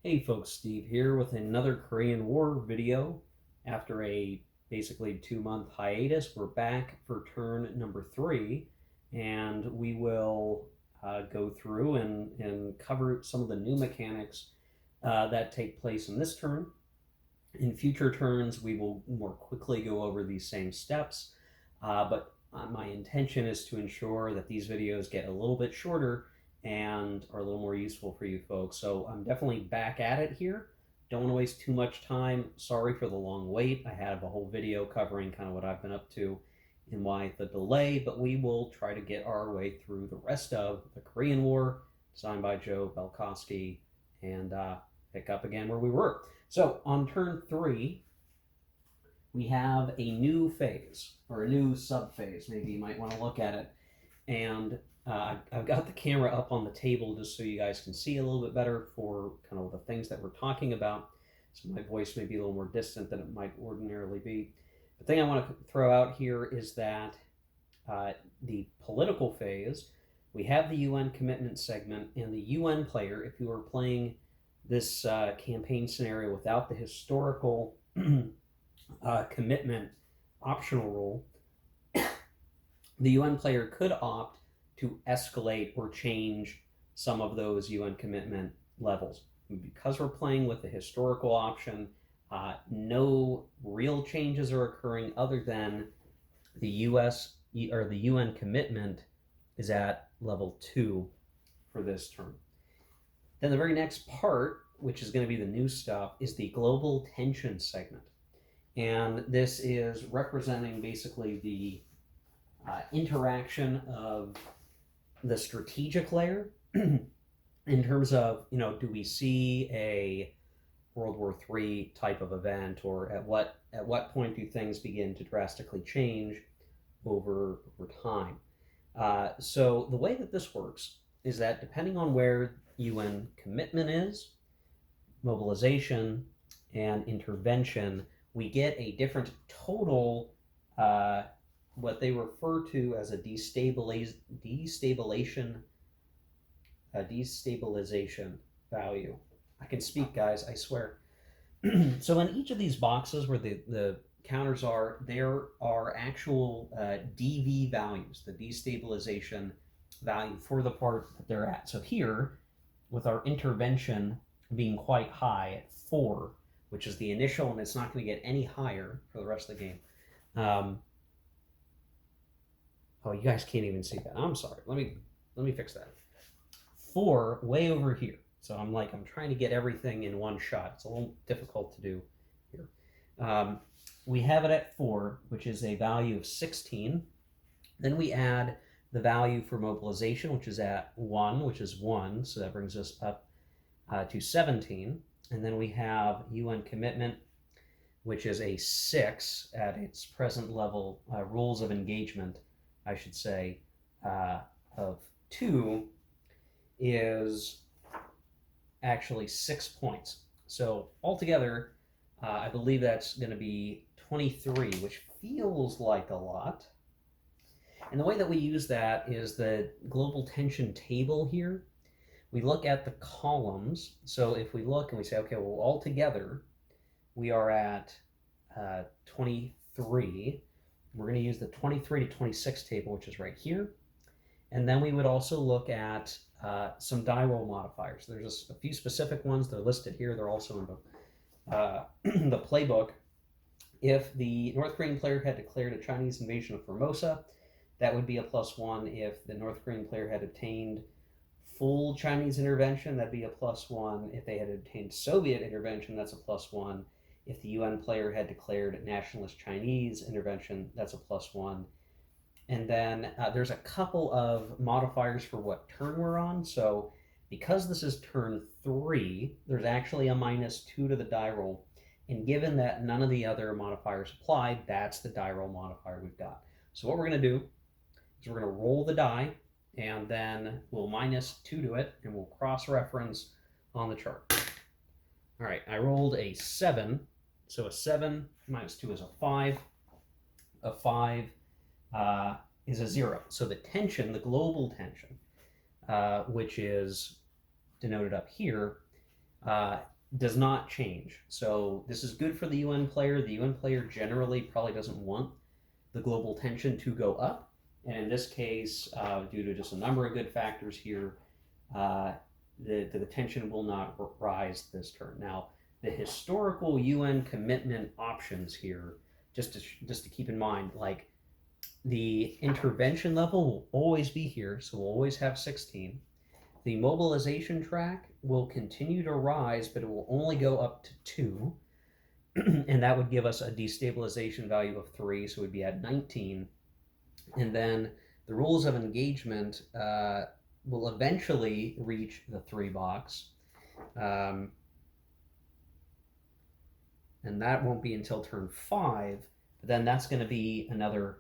Hey folks, Steve here with another Korean War video. After a basically 2-month hiatus, we're back for turn number 3, and we will go through and cover some of the new mechanics that take place in this turn. In future turns, we will more quickly go over these same steps, but my intention is to ensure that these videos get a little bit shorter and are a little more useful for you folks. So I'm definitely back at it here. Don't want to waste too much time. Sorry for the long wait. I have a whole video covering kind of what I've been up to and why the delay, but we will try to get our way through the rest of the Korean War, designed by Joe Belkowski, and pick up again where we were. So on turn 3, we have a new phase, or a new sub-phase, maybe you might want to look at it. And I've got the camera up on the table just so you guys can see a little bit better for kind of the things that we're talking about. So my voice may be a little more distant than it might ordinarily be. The thing I want to throw out here is that the political phase, we have the UN commitment segment, and the UN player, if you were playing this campaign scenario without the historical commitment optional rule, the UN player could opt to escalate or change some of those UN commitment levels. Because we're playing with the historical option, no real changes are occurring other than the US or the UN commitment is at level 2 for this turn. Then the very next part, which is going to be the new stuff, is the global tension segment. And this is representing basically the interaction of the strategic layer in terms of, do we see a World War III type of event, or at what point do things begin to drastically change over time? So the way that this works is that depending on where UN commitment is, mobilization, and intervention, we get a different total what they refer to as a destabilization value. I can speak, guys, I swear. So in each of these boxes where the counters are, there are actual DV values, the destabilization value for the part that they're at. So here, with our intervention being quite high at 4, which is the initial, and it's not going to get any higher for the rest of the game. Oh, you guys can't even see that. I'm sorry. Let me fix that. 4 way over here. So I'm trying to get everything in one shot. It's a little difficult to do here. We have it at 4, which is a value of 16. Then we add the value for mobilization, which is at 1, which is 1. So that brings us up to 17. And then we have UN commitment, which is a 6 at its present level. Rules of engagement, I should say, of 2 is actually 6 points. So altogether, I believe that's going to be 23, which feels like a lot. And the way that we use that is the global tension table here. We look at the columns. So if we look and we say, okay, well, altogether, we are at 23. We're going to use the 23 to 26 table, which is right here. And then we would also look at some die roll modifiers. There's a few specific ones. They're listed here. They're also in the playbook. If the North Korean player had declared a Chinese invasion of Formosa, that would be a +1. If the North Korean player had obtained full Chinese intervention, that'd be a +1. If they had obtained Soviet intervention, that's a +1. If the UN player had declared nationalist Chinese intervention, that's a +1. And then there's a couple of modifiers for what turn we're on. So because this is turn 3, there's actually a -2 to the die roll. And given that none of the other modifiers apply, that's the die roll modifier we've got. So what we're going to do is we're going to roll the die, and then we'll -2 to it, and we'll cross-reference on the chart. All right, I rolled a 7. So a 7 -2 is a 5. A 5 is a 0. So the tension, the global tension, which is denoted up here, does not change. So this is good for the UN player. The UN player generally probably doesn't want the global tension to go up. And in this case, due to just a number of good factors here, uh, the tension will not rise this turn. Now, the historical UN commitment options here, just to keep in mind, like the intervention level will always be here, so we'll always have 16. The mobilization track will continue to rise, but it will only go up to 2. And that would give us a destabilization value of 3, so we'd be at 19. And then the rules of engagement will eventually reach the 3 box. And that won't be until turn 5, but then that's going to be another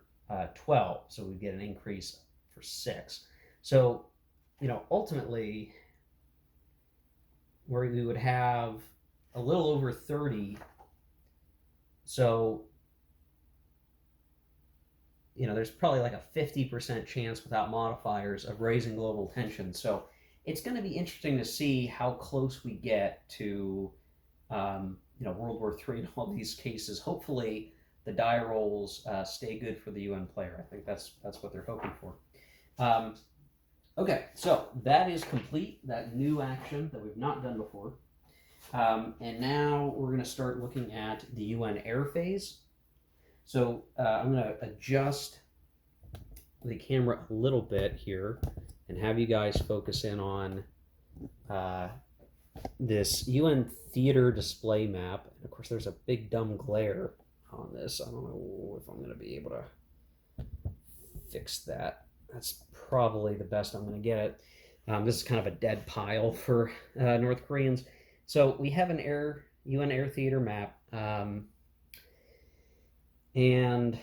12, so we get an increase for 6. So, ultimately, where we would have a little over 30. So, there's probably like a 50% chance without modifiers of raising global tension. So it's going to be interesting to see how close we get to, World War III in all these cases. Hopefully, the die rolls stay good for the UN player. I think that's what they're hoping for. Okay, so that is complete, that new action that we've not done before. And now we're going to start looking at the UN air phase. So I'm going to adjust the camera a little bit here and have you guys focus in on this UN theater display map. And of course, there's a big dumb glare on this. I don't know if I'm going to be able to fix that. That's probably the best I'm going to get it. This is kind of a dead pile for North Koreans. So we have an UN air theater map, and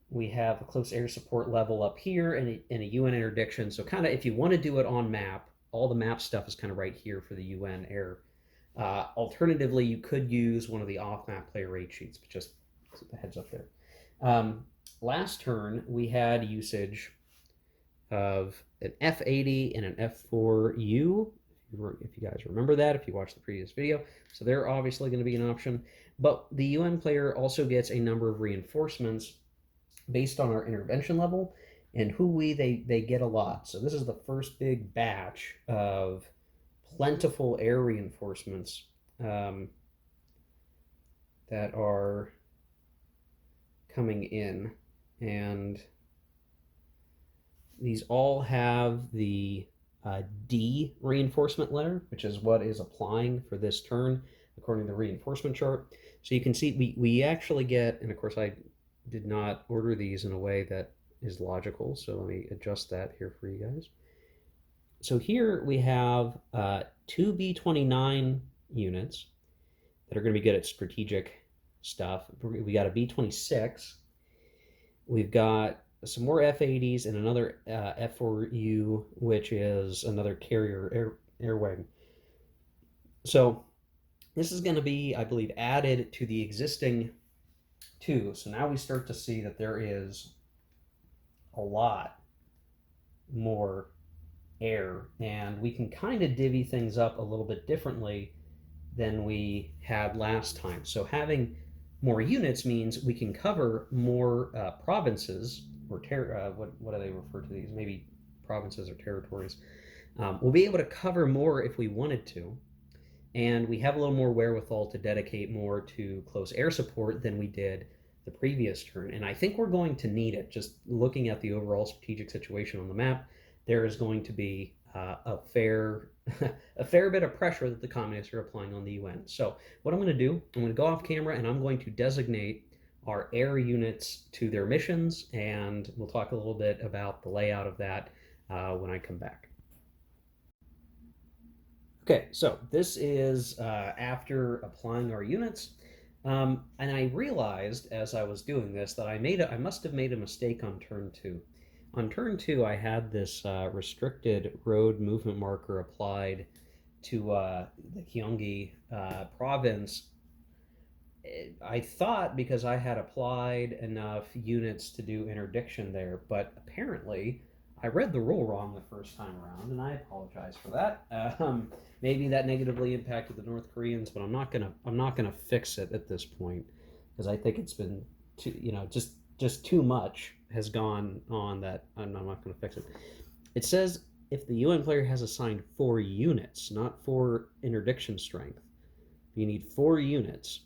we have a close air support level up here and a UN interdiction. So kind of if you want to do it on map, all the map stuff is kind of right here for the UN air. Alternatively, you could use one of the off-map player rate sheets, but just the heads up there. Last turn, we had usage of an F80 and an F4U, if you guys remember that, if you watched the previous video. So they're obviously going to be an option. But the UN player also gets a number of reinforcements based on our intervention level, and they get a lot. So this is the first big batch of plentiful air reinforcements that are coming in. And these all have the D reinforcement letter, which is what is applying for this turn according to the reinforcement chart. So you can see we actually get, and of course I did not order these in a way that is logical, so let me adjust that here for you guys. So here we have 2 B-29 units that are going to be good at strategic stuff. We got a B-26. We've got some more F-80s and another F-4U, which is another carrier air wing. So this is going to be, I believe, added to the existing 2. So now we start to see that there is a lot more air, and we can kind of divvy things up a little bit differently than we had last time. So having more units means we can cover more provinces, or what do they refer to these? Maybe provinces or territories. We'll be able to cover more if we wanted to, and we have a little more wherewithal to dedicate more to close air support than we did the previous turn. And I think we're going to need it. Just looking at the overall strategic situation on the map, there is going to be a fair bit of pressure that the communists are applying on the UN. So what I'm going to do, I'm going to go off camera and I'm going to designate our air units to their missions, and we'll talk a little bit about the layout of that when I come back. Okay, so this is after applying our units. And I realized as I was doing this that I must have made a mistake on turn 2. On turn 2, I had this restricted road movement marker applied to the Gyeonggi province. I thought because I had applied enough units to do interdiction there, but apparently I read the rule wrong the first time around, and I apologize for that. Maybe that negatively impacted the North Koreans, but I'm not gonna fix it at this point because I think it's been too, just too much has gone on that I'm not gonna fix it. It says if the UN player has assigned 4 units, not 4 interdiction strength, you need 4 units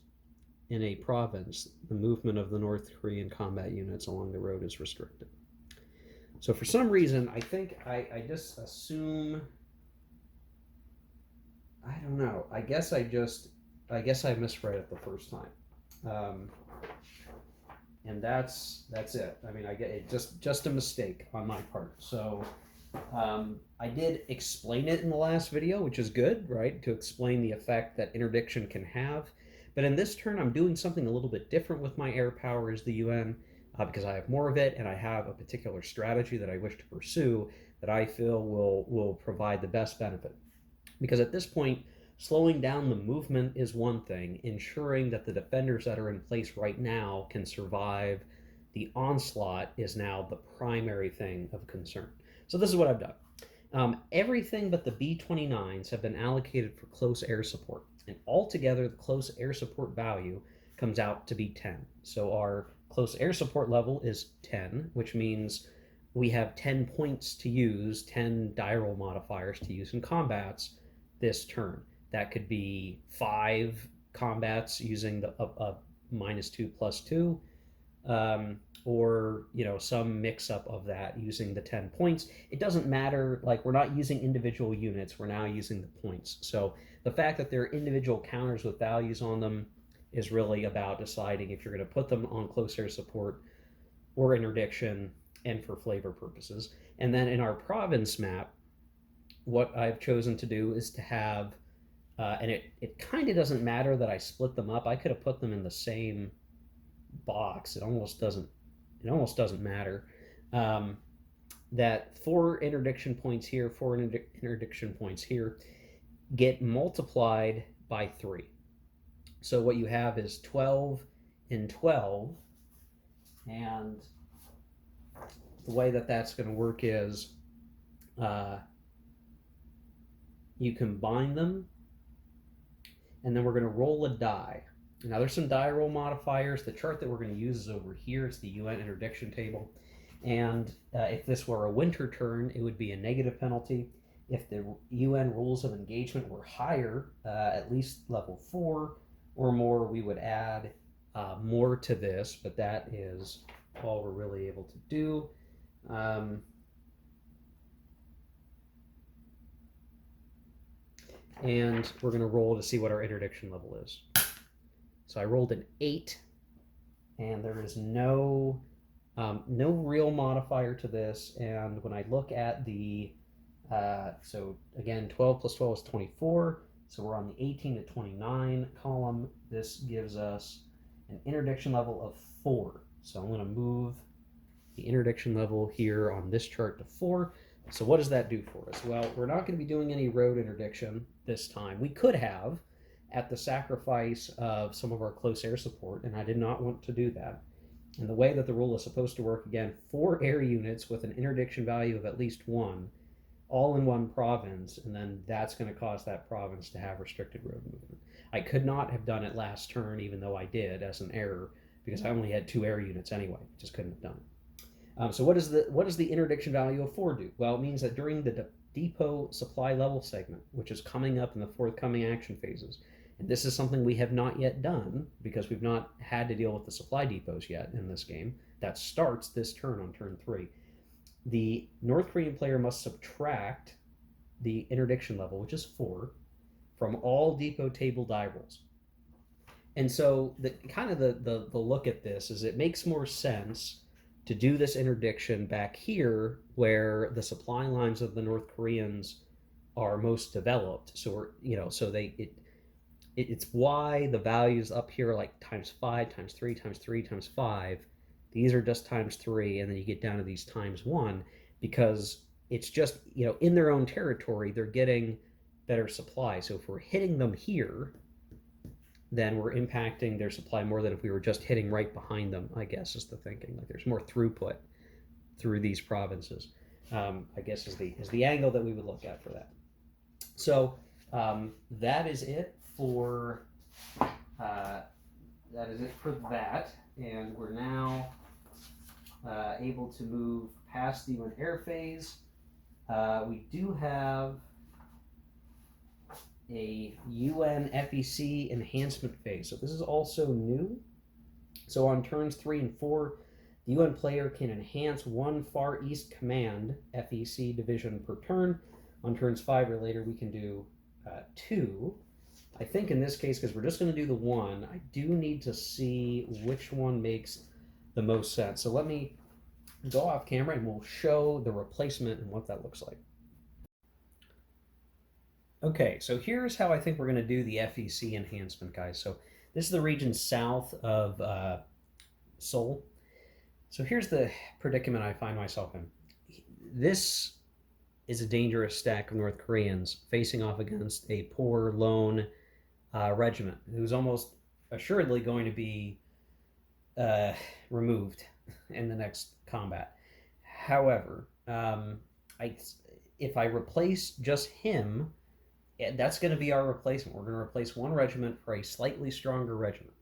in a province, the movement of the North Korean combat units along the road is restricted. So for some reason, I think I just assume, I don't know. I guess I misread it the first time, and that's it. I mean, I get it. Just a mistake on my part. So I did explain it in the last video, which is good, right? To explain the effect that interdiction can have. But in this turn, I'm doing something a little bit different with my air power as the UN. Because I have more of it and I have a particular strategy that I wish to pursue that I feel will provide the best benefit. Because at this point, slowing down the movement is one thing, ensuring that the defenders that are in place right now can survive the onslaught is now the primary thing of concern. So this is what I've done. Everything but the B-29s have been allocated for close air support, and altogether the close air support value comes out to be 10. So our close air support level is 10, which means we have 10 points to use, 10 die roll modifiers to use in combats this turn. That could be 5 combats using the -2 +2, or some mix up of that using the 10 points. It doesn't matter, like we're not using individual units, we're now using the points. So the fact that there are individual counters with values on them is really about deciding if you're going to put them on close air support or interdiction and for flavor purposes. And then in our province map, what I've chosen to do is to have, and it kind of doesn't matter that I split them up. I could have put them in the same box. It almost doesn't matter. That 4 interdiction points here, 4 interdiction points here get multiplied by 3. So what you have is 12 and 12, and the way that that's going to work is you combine them, and then we're going to roll a die. Now there's some die roll modifiers. The chart that we're going to use is over here. It's the UN interdiction table, and if this were a winter turn, it would be a negative penalty. If the UN rules of engagement were higher, at least level 4, or more, we would add more to this, but that is all we're really able to do. And we're going to roll to see what our interdiction level is. So I rolled an 8, and there is no real modifier to this. And when I look at the, so again, 12 plus 12 is 24. So we're on the 18 to 29 column. This gives us an interdiction level of 4. So I'm going to move the interdiction level here on this chart to 4. So what does that do for us? Well, we're not going to be doing any road interdiction this time. We could have at the sacrifice of some of our close air support, and I did not want to do that. And the way that the rule is supposed to work, again, 4 air units with an interdiction value of at least 1, all in one province, and then that's going to cause that province to have restricted road movement. I could not have done it last turn, even though I did as an error, because I only had 2 air units anyway. Just couldn't have done it. So what does the interdiction value of 4 do? Well, it means that during the depot supply level segment, which is coming up in the forthcoming action phases, and this is something we have not yet done because we've not had to deal with the supply depots yet in this game. That starts this turn on turn 3. The North Korean player must subtract the interdiction level, which is 4, from all depot table die rolls. And so the look at this is it makes more sense to do this interdiction back here where the supply lines of the North Koreans are most developed. So it's why the values up here are like times 5, times 3, times 3, times 5. These are just times 3, and then you get down to these times 1, because it's just, in their own territory, they're getting better supply. So if we're hitting them here, then we're impacting their supply more than if we were just hitting right behind them, I guess is the thinking. Like there's more throughput through these provinces. I guess is the angle that we would look at for that. So that is it for that, and we're now able to move past the UN air phase. We do have a UN FEC enhancement phase. So this is also new. So on turns 3 and 4, the UN player can enhance one Far East Command FEC division per turn. On turns 5 or later, we can do 2. I think in this case, because we're just going to do the 1, I do need to see which one makes the most sense. So let me go off camera and we'll show the replacement and what that looks like. Okay, so here's how I think we're going to do the FEC enhancement, guys. So this is the region south of Seoul. So here's the predicament I find myself in. This is a dangerous stack of North Koreans facing off against a poor lone regiment who's almost assuredly going to be removed in the next combat. However, if I replace just him, that's going to be our replacement. We're going to replace one regiment for a slightly stronger regiment.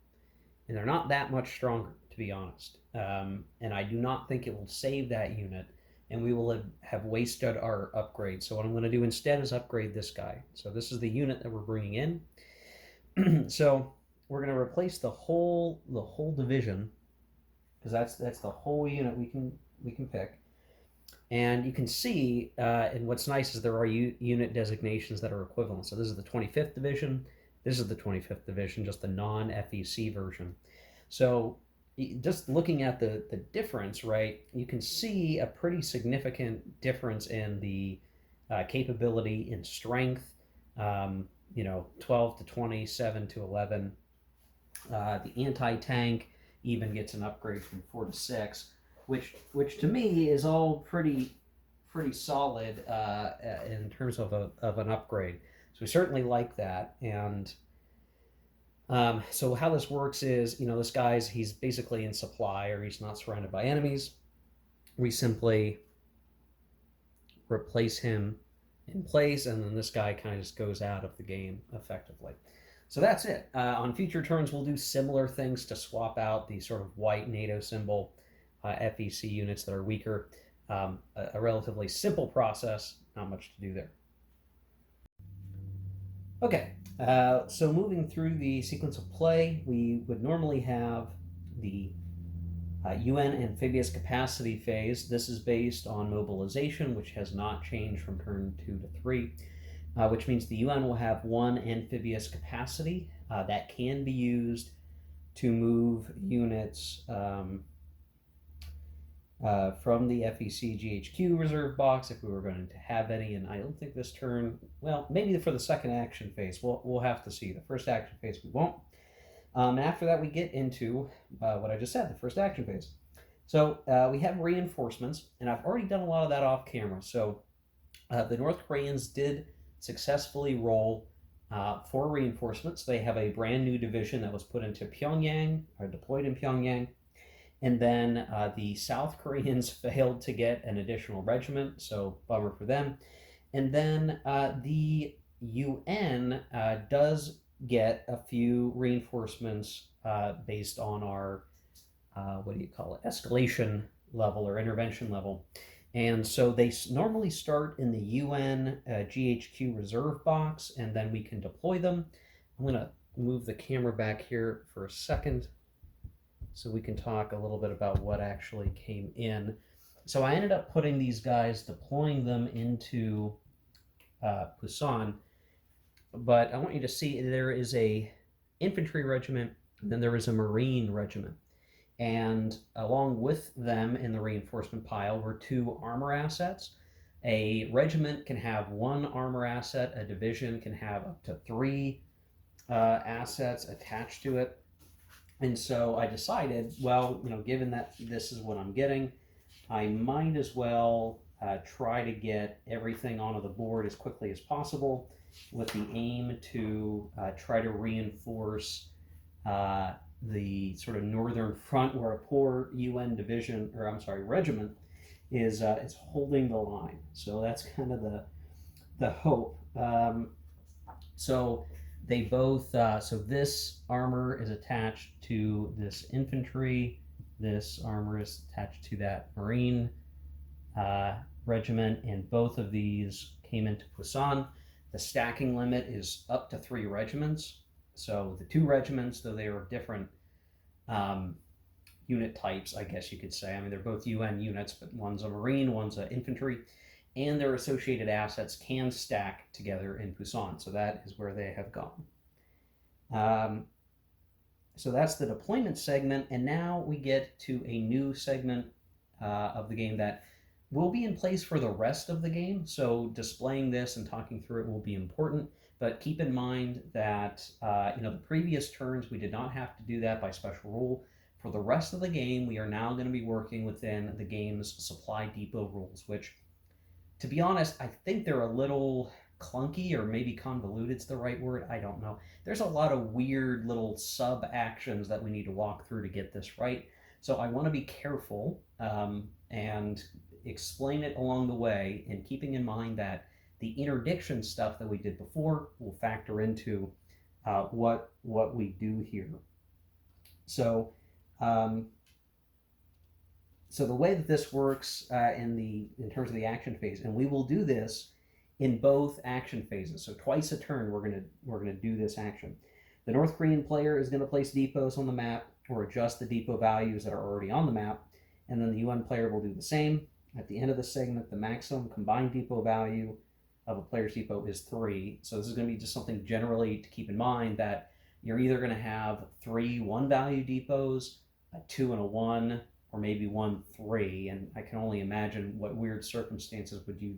And they're not that much stronger, to be honest. And I do not think it will save that unit, and we will have wasted our upgrade. So what I'm going to do instead is upgrade this guy. So this is the unit that we're bringing in. So we're going to replace the whole division, because that's the whole unit we can pick. And you can see, and what's nice is there are unit designations that are equivalent. So this is the 25th Division. This is the 25th Division, just the non-FEC version. So just looking at the difference, right, you can see a pretty significant difference in the capability in strength, 12 to 20, 7 to 11. The anti-tank even gets an upgrade from 4 to 6. Which to me is all pretty solid in terms of an upgrade. So we certainly like that. And so how this works is, this he's basically in supply, or he's not surrounded by enemies. We simply replace him in place, and then this guy kind of just goes out of the game effectively. So that's it. On future turns, we'll do similar things to swap out the sort of white NATO symbol FEC units that are weaker. A relatively simple process, not much to do there. Okay, so moving through the sequence of play, we would normally have the UN Amphibious capacity phase. This is based on mobilization, which has not changed from turn 2 to 3, which means the UN will have one amphibious capacity that can be used to move units from the FEC GHQ reserve box if we were going to have any, and I don't think this turn, well, maybe for the second action phase, we'll have to see. The first action phase we won't. After that we get into what I just said, the first action phase. So we have reinforcements, and I've already done a lot of that off camera. So the North Koreans did successfully roll 4 reinforcements. They have a brand new division that was put into Pyongyang, or deployed in Pyongyang. And then the South Koreans failed to get an additional regiment, so bummer for them. And then the UN does get a few reinforcements based on our, escalation level or intervention level. And so they normally start in the UN GHQ reserve box, and then we can deploy them. I'm going to move the camera back here for a second so we can talk a little bit about what actually came in. So I ended up putting these guys, deploying them into Busan, but I want you to see there is a infantry regiment, and then there is a Marine regiment. And along with them in the reinforcement pile were 2 armor assets. A regiment can have 1 armor asset, a division can have up to 3 assets attached to it. And so I decided, well, given that this is what I'm getting, I might as well try to get everything onto the board as quickly as possible, with the aim to try to reinforce the sort of northern front, where a poor UN regiment is holding the line. So that's kind of the hope. So they both so this armor is attached to this infantry. This armor is attached to that marine uh, regiment, and both of these came into Poisson. The stacking limit is up to 3 regiments. So the 2 regiments, though they are different um, unit types, I guess you could say. I mean, they're both UN units, but one's a marine, one's an infantry, and their associated assets can stack together in Poisson. So that is where they have gone. So that's the deployment segment, and now we get to a new segment of the game that will be in place for the rest of the game. So displaying this and talking through it will be important, but keep in mind that the previous turns we did not have to do that by special rule. For the rest of the game, we are now going to be working within the game's supply depot rules, which, to be honest, I think they're a little clunky, or maybe convoluted's the right word. I don't know. There's a lot of weird little sub actions that we need to walk through to get this right. So I want to be careful and explain it along the way, and keeping in mind that the interdiction stuff that we did before will factor into what we do here. So um, so the way that this works in terms of the action phase, and we will do this in both action phases. So twice a turn, we're gonna do this action. The North Korean player is going to place depots on the map or adjust the depot values that are already on the map, and then the UN player will do the same. At the end of the segment, the maximum combined depot value of a player's depot is 3. So this is going to be just something generally to keep in mind, that you're either going to have 3 1-value depots, a 2 and a 1, or maybe 1 3. And I can only imagine what weird circumstances would you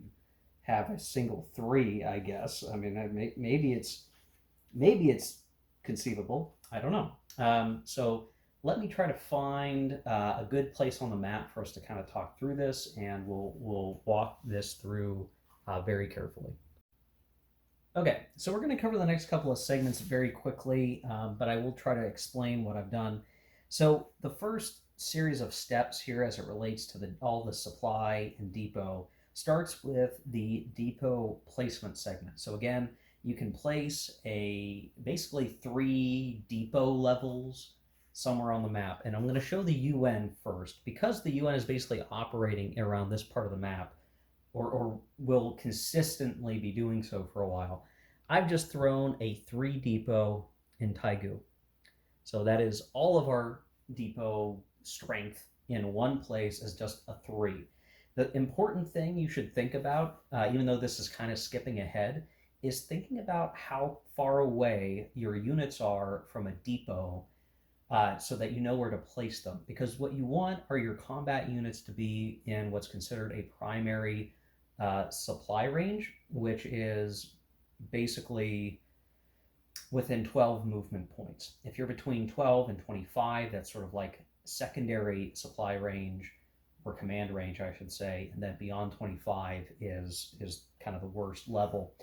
have a single 3. I guess. I mean, maybe it's conceivable. I don't know. So let me try to find a good place on the map for us to kind of talk through this, and we'll walk this through very carefully. Okay, so we're going to cover the next couple of segments very quickly, but I will try to explain what I've done. So the first series of steps here, as it relates to all the supply and depot, starts with the depot placement segment. So again, you can place basically 3 depot levels somewhere on the map. And I'm going to show the UN first, because the UN is basically operating around this part of the map, or will consistently be doing so for a while. I've just thrown a 3 depot in Taegu. So that is all of our depot strength in one place as just a 3. The important thing you should think about, even though this is kind of skipping ahead, is thinking about how far away your units are from a depot, so that you know where to place them. Because what you want are your combat units to be in what's considered a primary supply range, which is basically within 12 movement points. If you're between 12 and 25, that's sort of like secondary supply range, or command range, I should say, and then beyond 25 is kind of the worst level.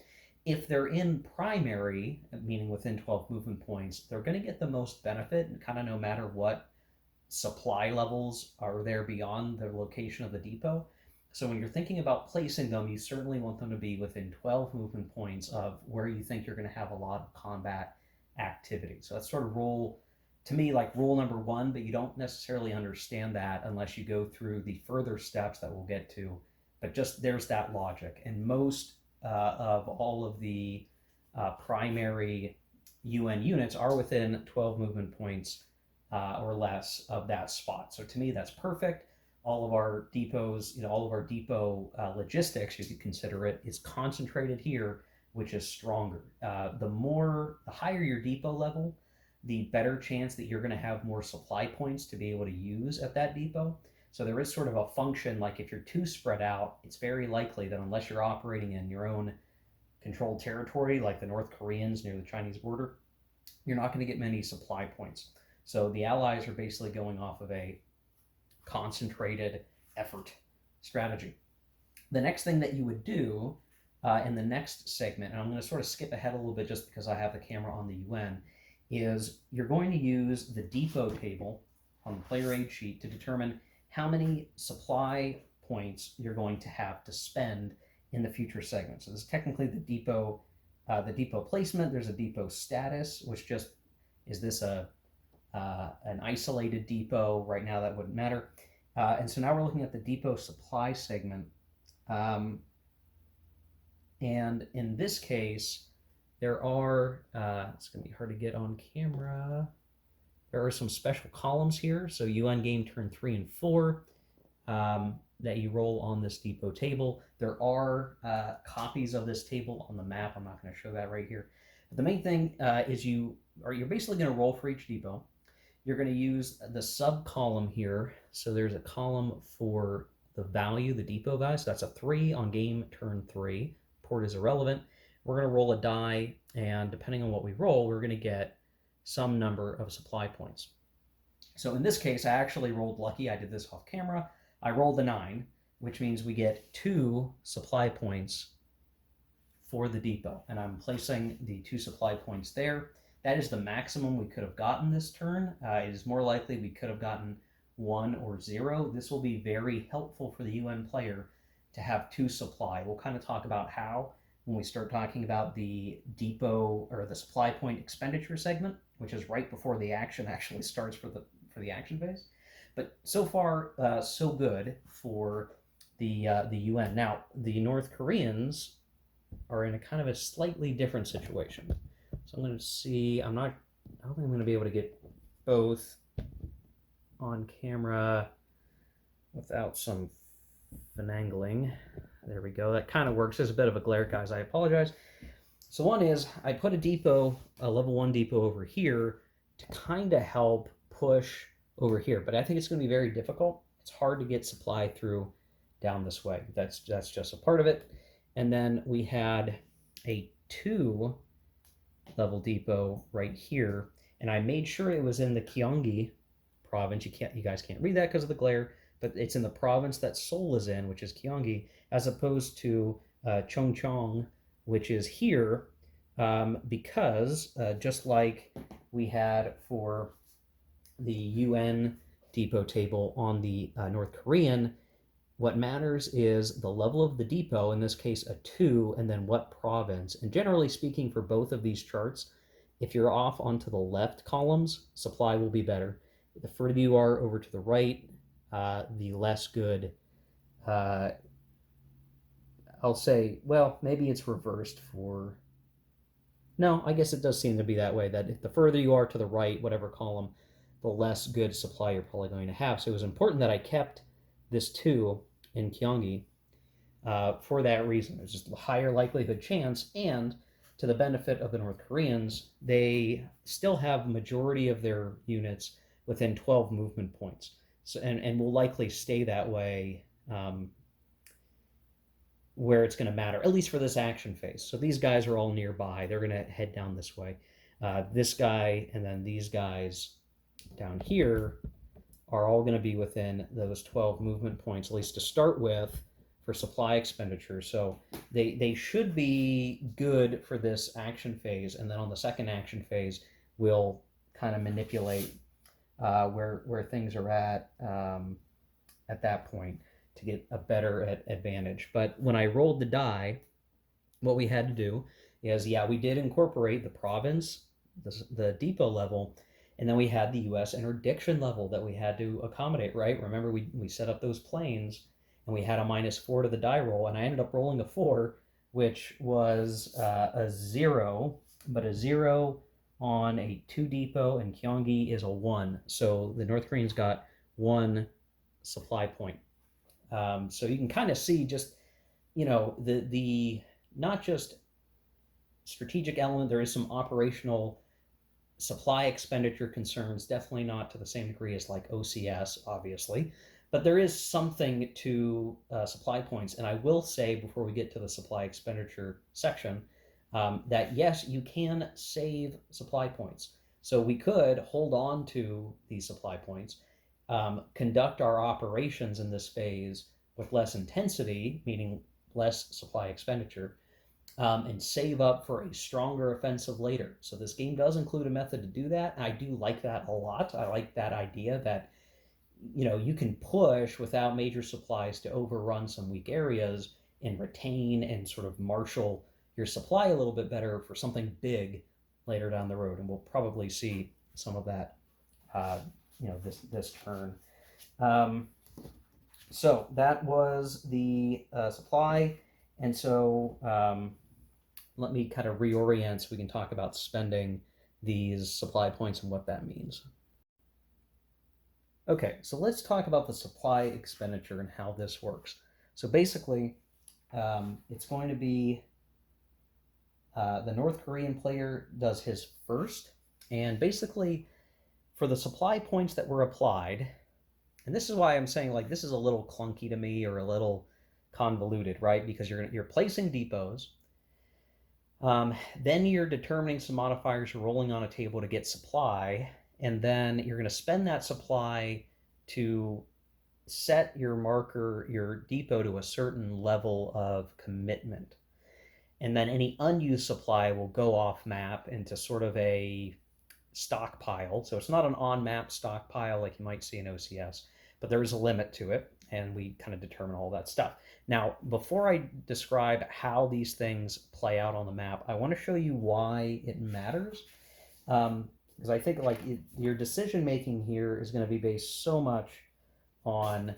If they're in primary, meaning within 12 movement points, they're going to get the most benefit, kind of no matter what supply levels are there beyond the location of the depot. So when you're thinking about placing them, you certainly want them to be within 12 movement points of where you think you're going to have a lot of combat activity. So that's sort of to me, like rule number 1, but you don't necessarily understand that unless you go through the further steps that we'll get to. But just there's that logic. And most of all of the primary UN units are within 12 movement points or less of that spot. So to me, that's perfect. All of our depots, all of our depot logistics, you could consider it, is concentrated here, which is stronger. The higher your depot level, the better chance that you're going to have more supply points to be able to use at that depot. So there is sort of a function, like if you're too spread out, it's very likely that unless you're operating in your own controlled territory, like the North Koreans near the Chinese border, you're not going to get many supply points. So the Allies are basically going off of a concentrated effort strategy. The next thing that you would do in the next segment, and I'm going to sort of skip ahead a little bit just because I have the camera on the UN, is you're going to use the depot table on the player aid sheet to determine how many supply points you're going to have to spend in the future segment. So this is technically the depot placement. There's a depot status, which just is this an isolated depot. Right now that wouldn't matter. And so now we're looking at the depot supply segment. And in this case, there are, it's going to be hard to get on camera. There are some special columns here. So UN game turn 3 and 4 that you roll on this depot table. There are copies of this table on the map. I'm not going to show that right here. But the main thing is you're basically going to roll for each depot. You're going to use the sub column here. So there's a column for the value, the depot value. So that's a 3 on game turn 3. Port is irrelevant. We're going to roll a die, and depending on what we roll, we're going to get some number of supply points. So in this case, I actually rolled lucky. I did this off camera. I rolled a 9, which means we get 2 supply points for the depot. And I'm placing the 2 supply points there. That is the maximum we could have gotten this turn. It is more likely we could have gotten 1 or 0. This will be very helpful for the UN player to have 2 supply. We'll kind of talk about how when we start talking about the depot or the supply point expenditure segment, which is right before the action actually starts for the action phase. But so far, so good for the UN. Now, the North Koreans are in a kind of a slightly different situation. So I'm going to see, I don't think I'm going to be able to get both on camera without some finagling. There we go. That kind of works. There's a bit of a glare, guys. I apologize. So one is I put a level 1 depot over here to kind of help push over here, but I think it's going to be very difficult. It's hard to get supply through down this way. That's just a part of it. And then we had a 2 level depot right here, and I made sure it was in the Gyeonggi province. You guys can't read that because of the glare, but it's in the province that Seoul is in, which is Gyeonggi, as opposed to Chongcheong, which is here, because just like we had for the UN depot table on the North Korean, what matters is the level of the depot, in this case a 2, and then what province. And generally speaking, for both of these charts, if you're off onto the left columns, supply will be better. The further you are over to the right, the less good. I'll say, well, maybe it's reversed for... No, I guess it does seem to be that way, that if the further you are to the right, whatever column, the less good supply you're probably going to have. So it was important that I kept this 2 in Gyeonggi for that reason. It's just a higher likelihood chance, and to the benefit of the North Koreans, they still have majority of their units within 12 movement points. So, and will likely stay that way where it's going to matter, at least for this action phase. So these guys are all nearby. They're going to head down this way. This guy and then these guys down here are all going to be within those 12 movement points, at least to start with, for supply expenditure. So they should be good for this action phase, and then on the second action phase, we'll kind of manipulate where things are at that point to get a better advantage. But when I rolled the die, what we had to do is, we did incorporate the province, the depot level, and then we had the U.S. interdiction level that we had to accommodate, right? Remember, we set up those planes, and we had a -4 to the die roll, and I ended up rolling a 4, which was a 0, but a 0 on a 2 depot, and Gyeonggi is a 1. So the North Koreans got 1 supply point. So you can kind of see just, the not just strategic element, there is some operational supply expenditure concerns, definitely not to the same degree as like OCS, obviously, but there is something to supply points. And I will say, before we get to the supply expenditure section, that yes, you can save supply points. So we could hold on to these supply points, conduct our operations in this phase with less intensity, meaning less supply expenditure, and save up for a stronger offensive later. So this game does include a method to do that. I do like that a lot. I like that idea that you can push without major supplies to overrun some weak areas and retain and sort of marshal your supply a little bit better for something big later down the road. And we'll probably see some of that, uh, this turn. Um, so that was the supply. And so let me kind of reorient so we can talk about spending these supply points and what that means. Okay, so let's talk about the supply expenditure and how this works. So basically, it's going to be the North Korean player does his first, and basically for the supply points that were applied, and this is why I'm saying like this is a little clunky to me or a little convoluted, right? Because you're placing depots, then you're determining some modifiers, you're rolling on a table to get supply, and then you're going to spend that supply to set your marker, your depot to a certain level of commitment. And then any unused supply will go off map into sort of a stockpile. So it's not an on map stockpile like you might see in OCS, but there is a limit to it, and we kind of determine all that stuff. Now, before I describe how these things play out on the map, I want to show you why it matters. Because I think like your decision making here is going to be based so much on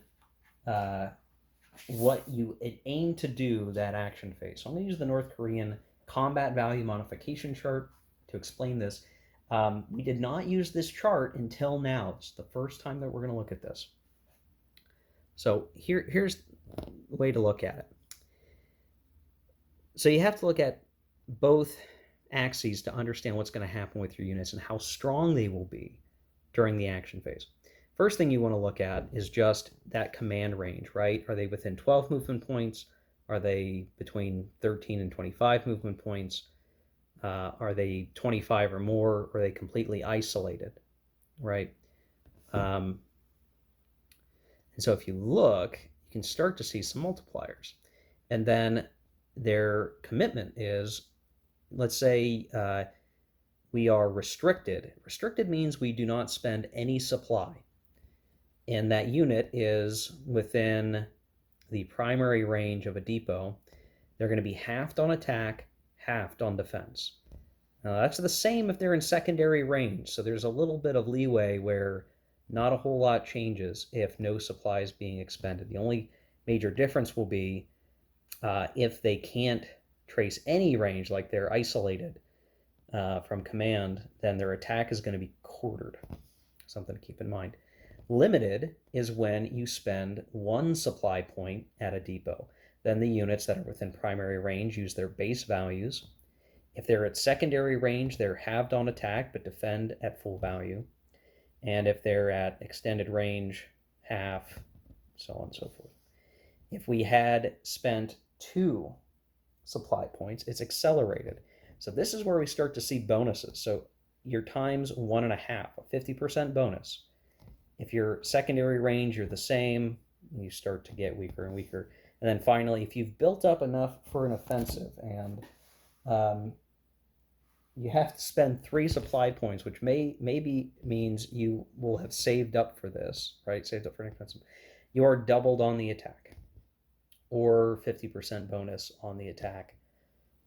what you aim to do that action phase. So I'm going to use the North Korean combat value modification chart to explain this. We did not use this chart until now. It's the first time that we're going to look at this. So here's the way to look at it. So you have to look at both axes to understand what's going to happen with your units and how strong they will be during the action phase. First thing you want to look at is just that command range, right? Are they within 12 movement points? Are they between 13 and 25 movement points? Are they 25 or more? Or are they completely isolated, right? And so if you look, you can start to see some multipliers. And then their commitment is, let's say we are restricted. Restricted means we do not spend any supply. And that unit is within the primary range of a depot. They're going to be halved on attack, halved on defense. Now, that's the same if they're in secondary range, so there's a little bit of leeway where not a whole lot changes if no supply is being expended. The only major difference will be if they can't trace any range, like they're isolated from command, then their attack is going to be quartered. Something to keep in mind. Limited is when you spend one supply point at a depot. Then the units that are within primary range use their base values. If they're at secondary range, they're halved on attack but defend at full value. And if they're at extended range, half, so on and so forth. If we had spent 2 supply points, it's accelerated. So this is where we start to see bonuses. So you're times 1.5, a 50% bonus. If you're secondary range, you're the same. You start to get weaker and weaker. And then finally, if you've built up enough for an offensive and you have to spend 3 supply points, which maybe means you will have saved up for this, right? Saved up for an offensive. You are doubled on the attack, or 50% bonus on the attack,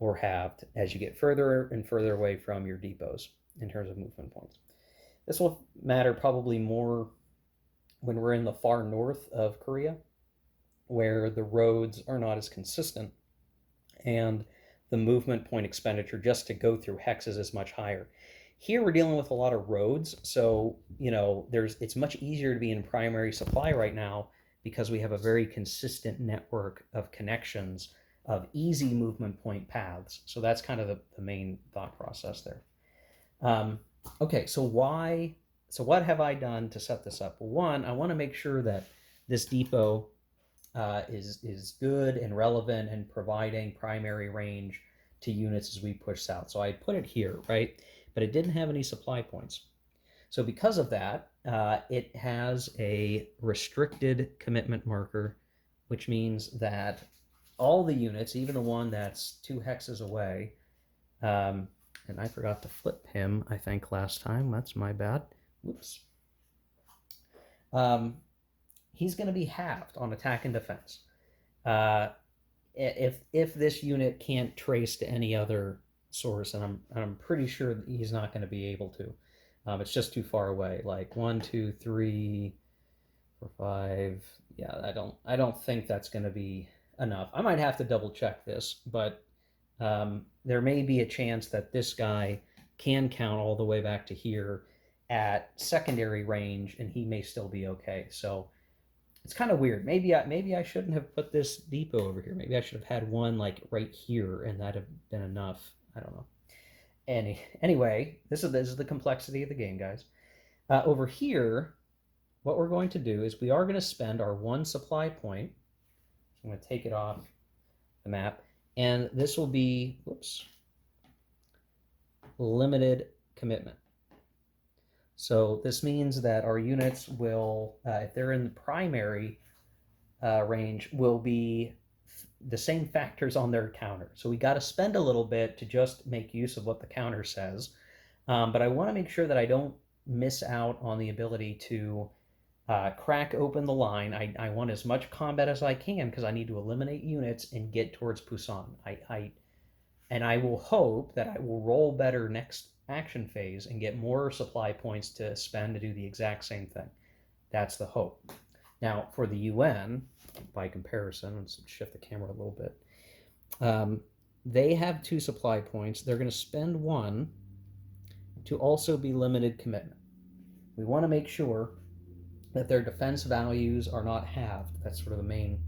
or halved as you get further and further away from your depots in terms of movement points. This will matter probably more when we're in the far north of Korea, where the roads are not as consistent and the movement point expenditure just to go through hexes is much higher. Here we're dealing with a lot of roads, so it's much easier to be in primary supply right now because we have a very consistent network of connections of easy movement point paths. So that's kind of the main thought process there. Okay, so what have I done to set this up? Well, one, I want to make sure that this depot is good and relevant and providing primary range to units as we push south. So I put it here, right? But it didn't have any supply points. So because of that, it has a restricted commitment marker, which means that all the units, even the one that's 2 hexes away, and I forgot to flip him, I think, last time. That's my bad. Whoops. um, he's going to be halved on attack and defense. Uh, if this unit can't trace to any other source, and I'm pretty sure that he's not going to be able to. It's just too far away. Like 1, 2, 3, 4, 5. Yeah, I don't think that's going to be enough. I might have to double check this, but there may be a chance that this guy can count all the way back to here at secondary range, and he may still be okay. So it's kind of weird. Maybe I shouldn't have put this depot over here. Maybe I should have had one like right here, and that'd have been enough. I don't know. Anyway, this is the complexity of the game, guys. Over here, what we're going to do is we are going to spend our one supply point. I'm going to take it off the map, and this will be, whoops, limited commitment. So this means that our units will, if they're in the primary range, will be the same factors on their counter. So we got to spend a little bit to just make use of what the counter says. But I want to make sure that I don't miss out on the ability to crack open the line. I want as much combat as I can because I need to eliminate units and get towards Busan. And I will hope that I will roll better next action phase and get more supply points to spend to do the exact same thing. That's the hope. Now, for the UN, by comparison, let's shift the camera a little bit. They have 2 supply points. They're going to spend 1 to also be limited commitment. We want to make sure that their defense values are not halved. That's sort of the main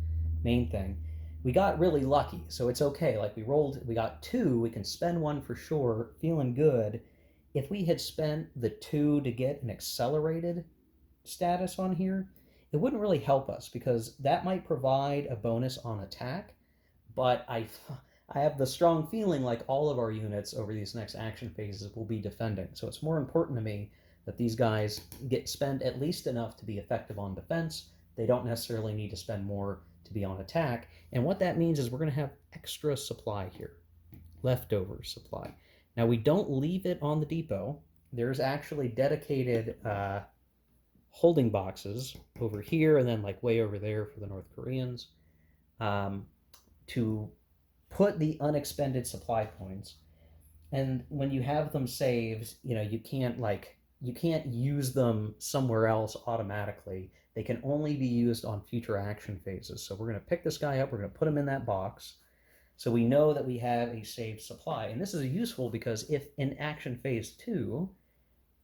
thing. We got really lucky, so it's okay. Like we got 2, we can spend 1 for sure, feeling good. If we had spent the 2 to get an accelerated status on here, it wouldn't really help us because that might provide a bonus on attack, but I have the strong feeling like all of our units over these next action phases will be defending. So it's more important to me that these guys spend at least enough to be effective on defense. They don't necessarily need to spend more to be on attack. And what that means is we're going to have extra supply here, leftover supply. Now we don't leave it on the depot. There's actually dedicated holding boxes over here and then like way over there for the North Koreans to put the unexpended supply points. And when you have them saved, you can't use them somewhere else automatically. They can only be used on future action phases. So we're going to pick this guy up. We're going to put him in that box. So we know that we have a saved supply. And this is useful because if in action phase 2,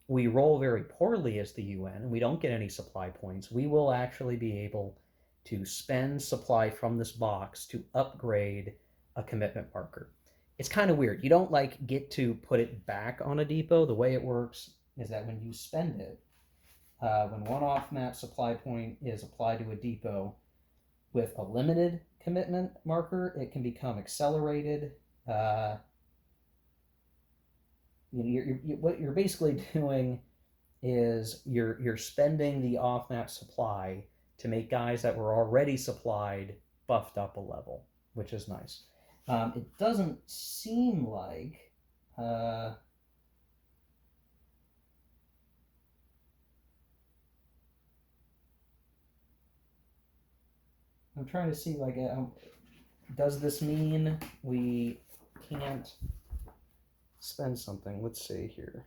we roll very poorly as the UN and we don't get any supply points, we will actually be able to spend supply from this box to upgrade a commitment marker. It's kind of weird. You don't get to put it back on a depot. The way it works is that when you spend it, when one off-map supply point is applied to a depot with a limited commitment marker, it can become accelerated. What you're basically doing is you're spending the off-map supply to make guys that were already supplied buffed up a level, which is nice. It doesn't seem like I'm trying to see does this mean we can't spend something? Let's see here.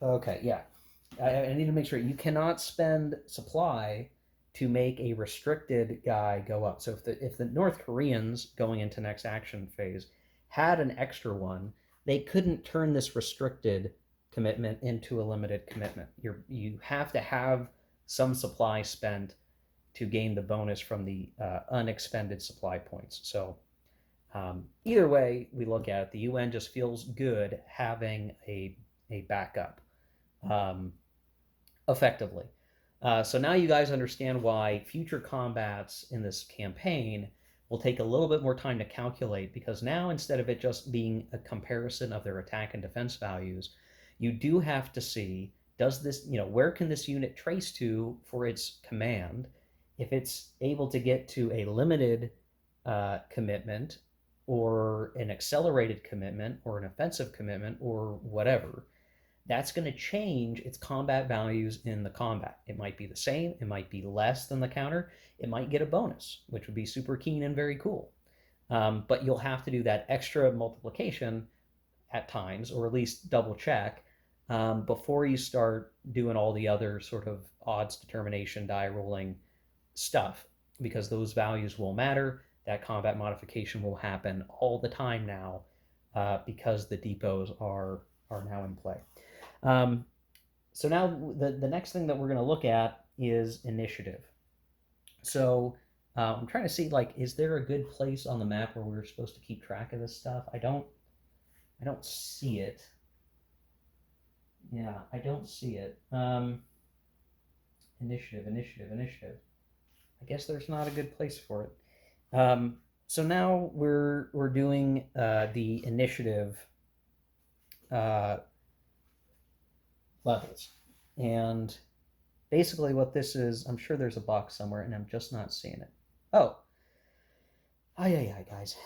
Okay, yeah. I need to make sure you cannot spend supply to make a restricted guy go up. So if the North Koreans going into next action phase had an extra one, they couldn't turn this restricted commitment into a limited commitment. You have to have some supply spent to gain the bonus from the unexpended supply points. So either way we look at it, the UN just feels good having a backup effectively. So now you guys understand why future combats in this campaign will take a little bit more time to calculate, because now instead of it just being a comparison of their attack and defense values, you do have to see, does this, where can this unit trace to for its command? If it's able to get to a limited commitment, or an accelerated commitment or an offensive commitment or whatever, that's going to change its combat values in the combat. It might be the same, it might be less than the counter, it might get a bonus, which would be super keen and very cool. But you'll have to do that extra multiplication at times, or at least double check before you start doing all the other sort of odds determination, die rolling stuff, because those values will matter. That combat modification will happen all the time now because the depots are now in play. Um, so now the next thing that we're going to look at is initiative. So I'm trying to see, like, is there a good place on the map where we're supposed to keep track of this stuff? I don't see it. Yeah, I don't see it. Initiative, initiative, initiative. I guess there's not a good place for it. So now we're doing the initiative levels, and basically what this is, I'm sure there's a box somewhere, and I'm just not seeing it. Oh, aye, guys,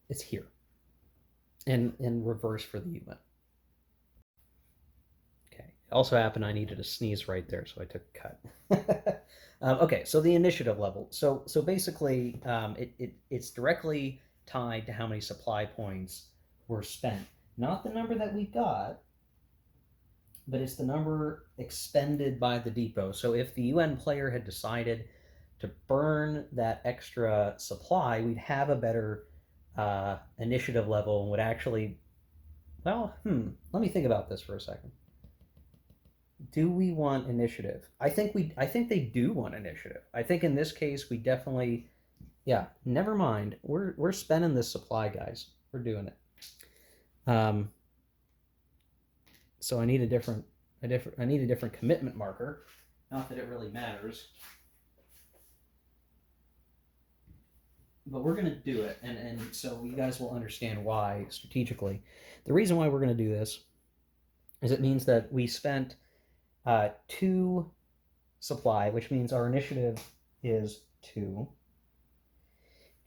it's here, in reverse for the UN. Okay. It also happened I needed a sneeze right there, so I took a cut. Okay, so the initiative level. So basically, it's directly tied to how many supply points were spent. Not the number that we got, but it's the number expended by the depot. So if the UN player had decided to burn that extra supply, we'd have a better initiative level and would actually, well, let me think about this for a second. Do we want initiative? I think they do want initiative. I think in this case we definitely, yeah, never mind. We're spending this supply, guys. We're doing it. So I need a different commitment marker. Not that it really matters. But we're going to do it, and so you guys will understand why strategically. The reason why we're going to do this is it means that we spent 2 supply, which means our initiative is 2,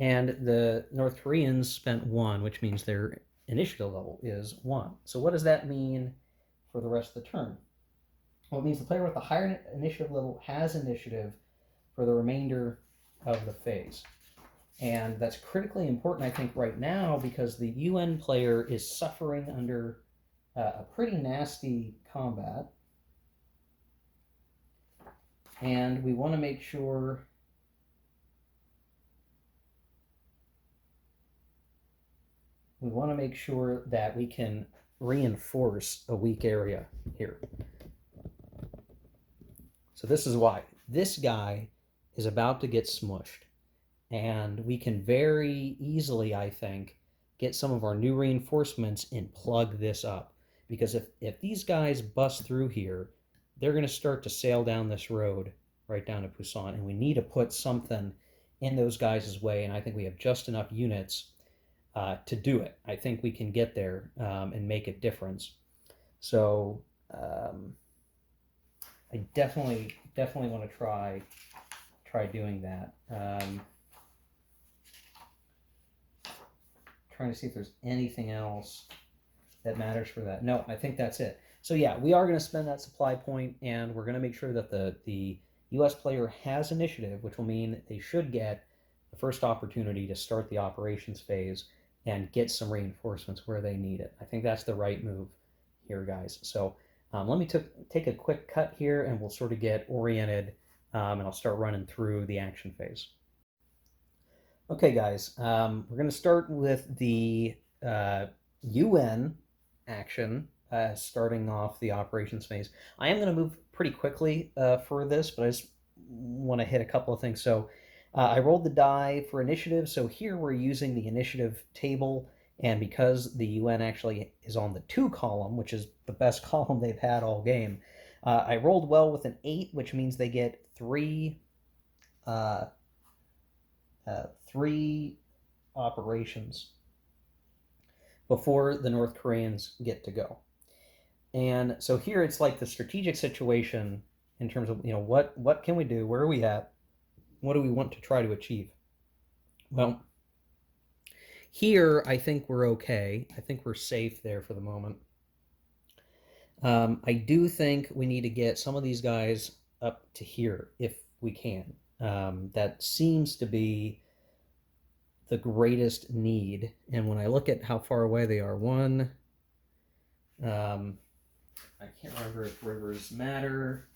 and the North Koreans spent 1, which means their initiative level is 1. So what does that mean for the rest of the turn? Well, it means the player with the higher initiative level has initiative for the remainder of the phase. And that's critically important, I think, right now, because the UN player is suffering under a pretty nasty combat. And we want to make sure that we can reinforce a weak area here. So this is why. This guy is about to get smushed. And we can very easily, I think, get some of our new reinforcements and plug this up. Because if these guys bust through here, they're going to start to sail down this road right down to Busan. And we need to put something in those guys' way. And I think we have just enough units to do it. I think we can get there and make a difference. So I definitely want to try doing that. Trying to see if there's anything else that matters for that. No, I think that's it. So yeah, we are going to spend that supply point, and we're going to make sure that the U.S. player has initiative, which will mean they should get the first opportunity to start the operations phase and get some reinforcements where they need it. I think that's the right move here, guys. So let me take a quick cut here, and we'll sort of get oriented, and I'll start running through the action phase. Okay, guys, we're going to start with the UN action, starting off the operations phase. I am going to move pretty quickly for this, but I just want to hit a couple of things. So I rolled the die for initiative. So here we're using the initiative table, and because the UN actually is on the 2 column, which is the best column they've had all game, I rolled well with an 8, which means they get 3 operations before the North Koreans get to go. And so here it's like the strategic situation in terms of, what can we do? Where are we at? What do we want to try to achieve? Well, Here, I think we're okay. I think we're safe there for the moment. I do think we need to get some of these guys up to here if we can. That seems to be the greatest need. And when I look at how far away they are, I can't remember if rivers matter.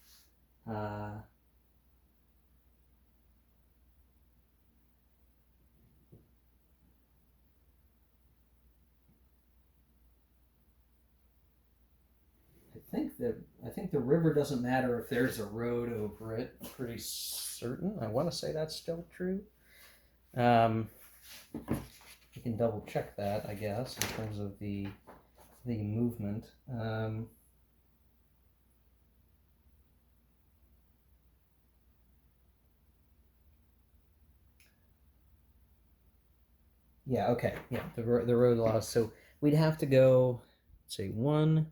I think the river doesn't matter if there's a road over it. I'm pretty certain. I want to say that's still true. You can double check that, I guess, in terms of the movement. Yeah, okay. Yeah, the road laws. So we'd have to go, let's say one,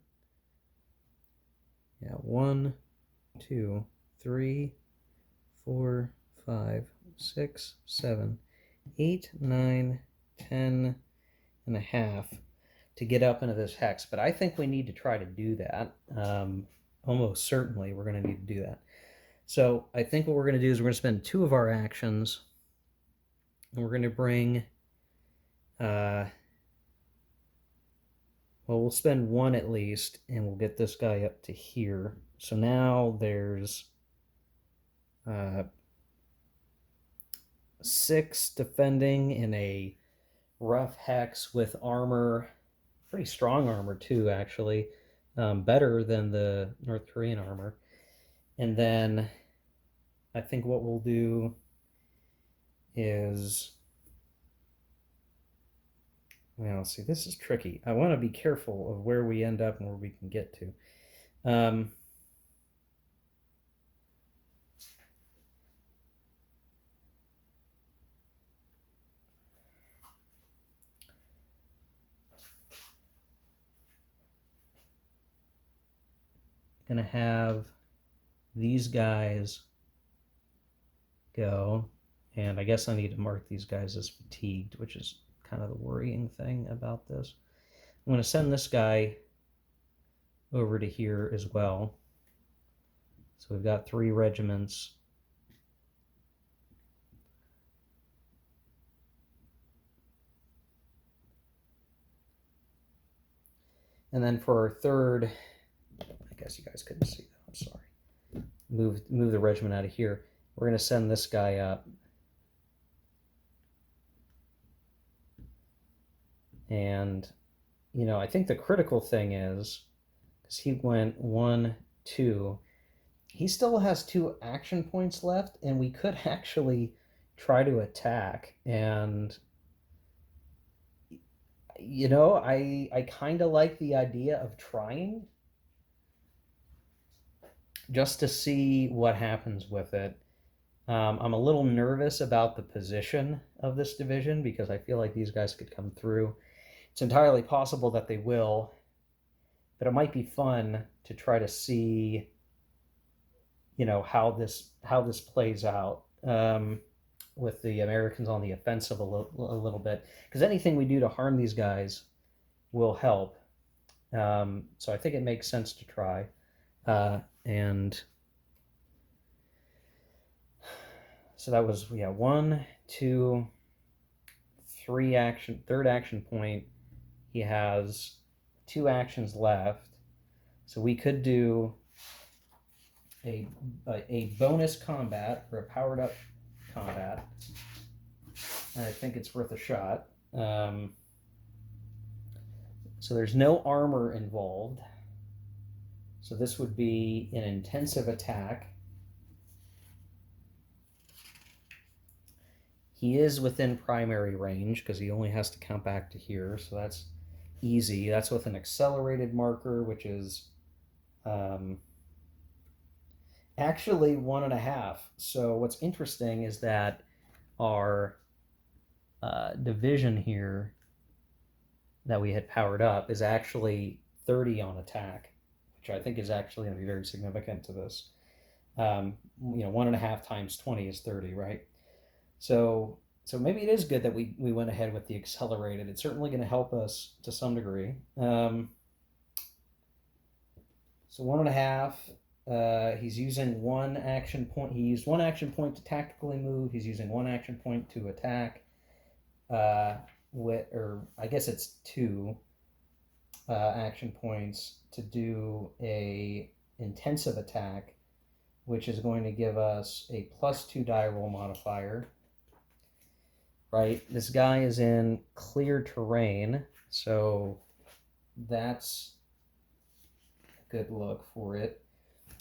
two, three, 4, 5, 6, 7, 8, 9, 10 and a half to get up into this hex. But I think we need to try to do that. Almost certainly we're going to need to do that. So I think what we're going to do is we're going to spend 2 of our actions, and we're going to bring, well, we'll spend 1 at least, and we'll get this guy up to here. So now there's 6 defending in a rough hex with armor, pretty strong armor too, actually, better than the North Korean armor. And then I think what we'll do is, well, see, this is tricky. I want to be careful of where we end up and where we can get to. Gonna have these guys go, and I guess I need to mark these guys as fatigued, which is kind of the worrying thing about this. I'm going to send this guy over to here as well. So we've got 3 regiments. And then for our third, I guess you guys couldn't see that, I'm sorry. Move the regiment out of here. We're going to send this guy up. And, you know, I think the critical thing is, because he went 1, 2, he still has 2 action points left, and we could actually try to attack. And, you know, I kind of like the idea of trying, just to see what happens with it. I'm a little nervous about the position of this division because I feel like these guys could come through. It's entirely possible that they will, but it might be fun to try to see, you know, how this plays out, with the Americans on the offensive a little bit, because anything we do to harm these guys will help. So I think it makes sense to try. And so that was, yeah, 1, 2, 3 action, third action point. He has 2 actions left, so we could do a bonus combat or a powered up combat. And I think it's worth a shot. So there's no armor involved. So this would be an intensive attack. He is within primary range because he only has to count back to here, so that's easy. That's with an accelerated marker, which is actually 1.5. So what's interesting is that our division here that we had powered up is actually 30 on attack, which I think is actually going to be very significant to this. You know, 1.5 times 20 is 30, right? So So maybe it is good that we went ahead with the accelerated. It's certainly going to help us to some degree. So 1.5. He's using one action point. He used one action point to tactically move. He's using one action point to attack. Or I guess it's two action points to do a intensive attack, which is going to give us a +2 die roll modifier. Right, this guy is in clear terrain, so that's a good look for it.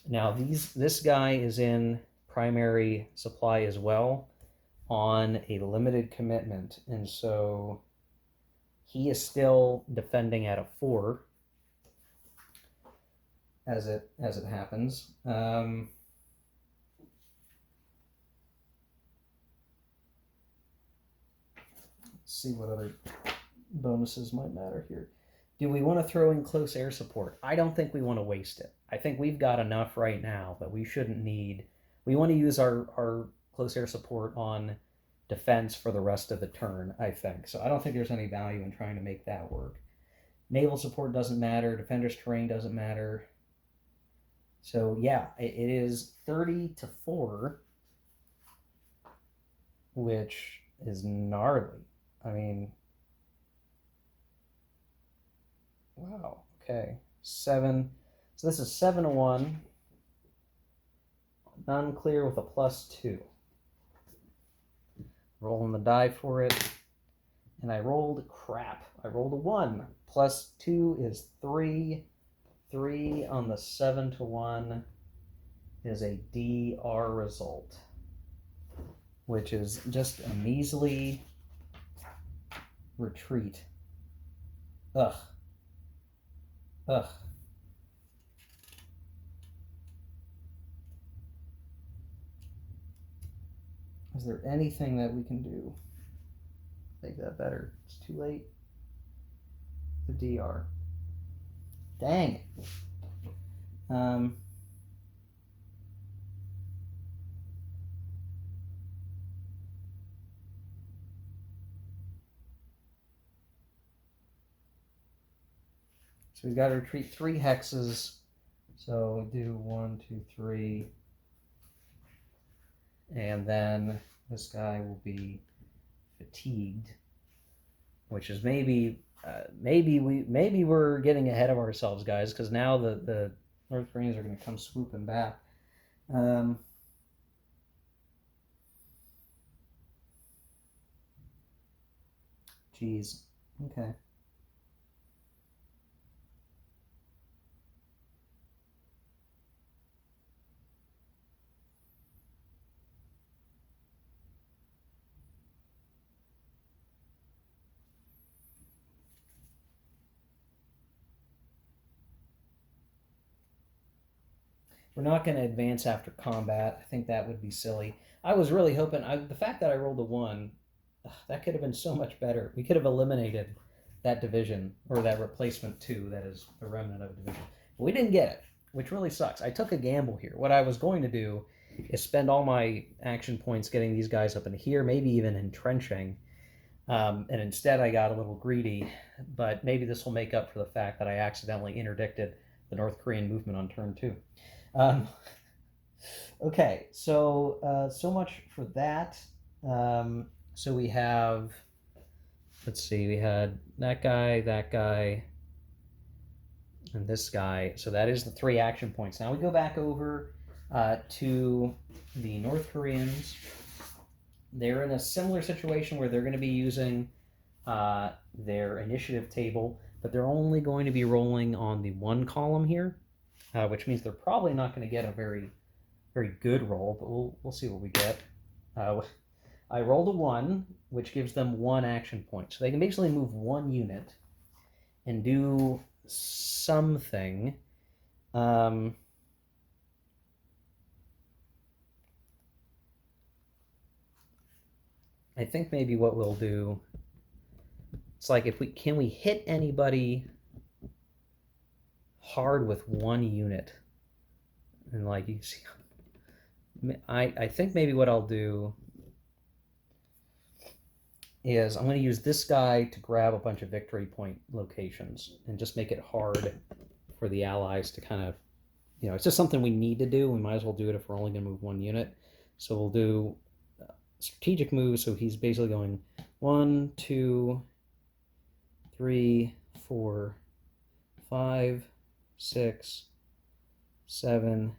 Now this guy is in primary supply as well on a limited commitment, and so he is still defending at a 4 as it happens. See what other bonuses might matter here. Do we want to throw in close air support? I don't think we want to waste it. I think we've got enough right now, but we shouldn't need. We want to use our close air support on defense for the rest of the turn, I think. So I don't think there's any value in trying to make that work. Naval support doesn't matter. Defender's terrain doesn't matter. So yeah, it is 30-4, which is gnarly. I mean, wow, okay. 7. So this is 7-1. Non-clear with a +2. Rolling the die for it. And I rolled crap. I rolled a 1. +2 is 3. 3 on the 7-1 is a DR result, which is just a measly retreat. Ugh. Is there anything that we can do to make that better? It's too late. The DR. Dang. So we've got to retreat 3 hexes. So do 1, 2, 3. And then this guy will be fatigued, which is maybe we're getting ahead of ourselves, guys, because now the North Koreans are going to come swooping back. Geez. Okay. We're not going to advance after combat. I think that would be silly. I was really hoping the fact that I rolled a 1, that could have been so much better. We could have eliminated that division, or that replacement 2, that is the remnant of a division. But we didn't get it, which really sucks. I took a gamble here. What I was going to do is spend all my action points getting these guys up in here, maybe even entrenching. And instead I got a little greedy, but maybe this will make up for the fact that I accidentally interdicted the North Korean movement on turn 2. Okay, so so much for that. So we have, let's see, we had that guy, and this guy. So that is the 3 action points. Now we go back over to the North Koreans. They're in a similar situation where they're going to be using their initiative table, but they're only going to be rolling on the 1 column here, which means they're probably not going to get a very good roll, but we'll see what we get. I rolled a 1, which gives them 1 action point. So they can basically move 1 unit and do something. I think maybe what we'll do, it's like, can we hit anybody hard with 1 unit? And like you see, I think maybe what I'll do, is I'm going to use this guy to grab a bunch of victory point locations and just make it hard for the allies to kind of, it's just something we need to do. We might as well do it if we're only going to move one unit. So we'll do strategic moves. So he's basically going 1, 2, 3, 4, 5, 6, 7,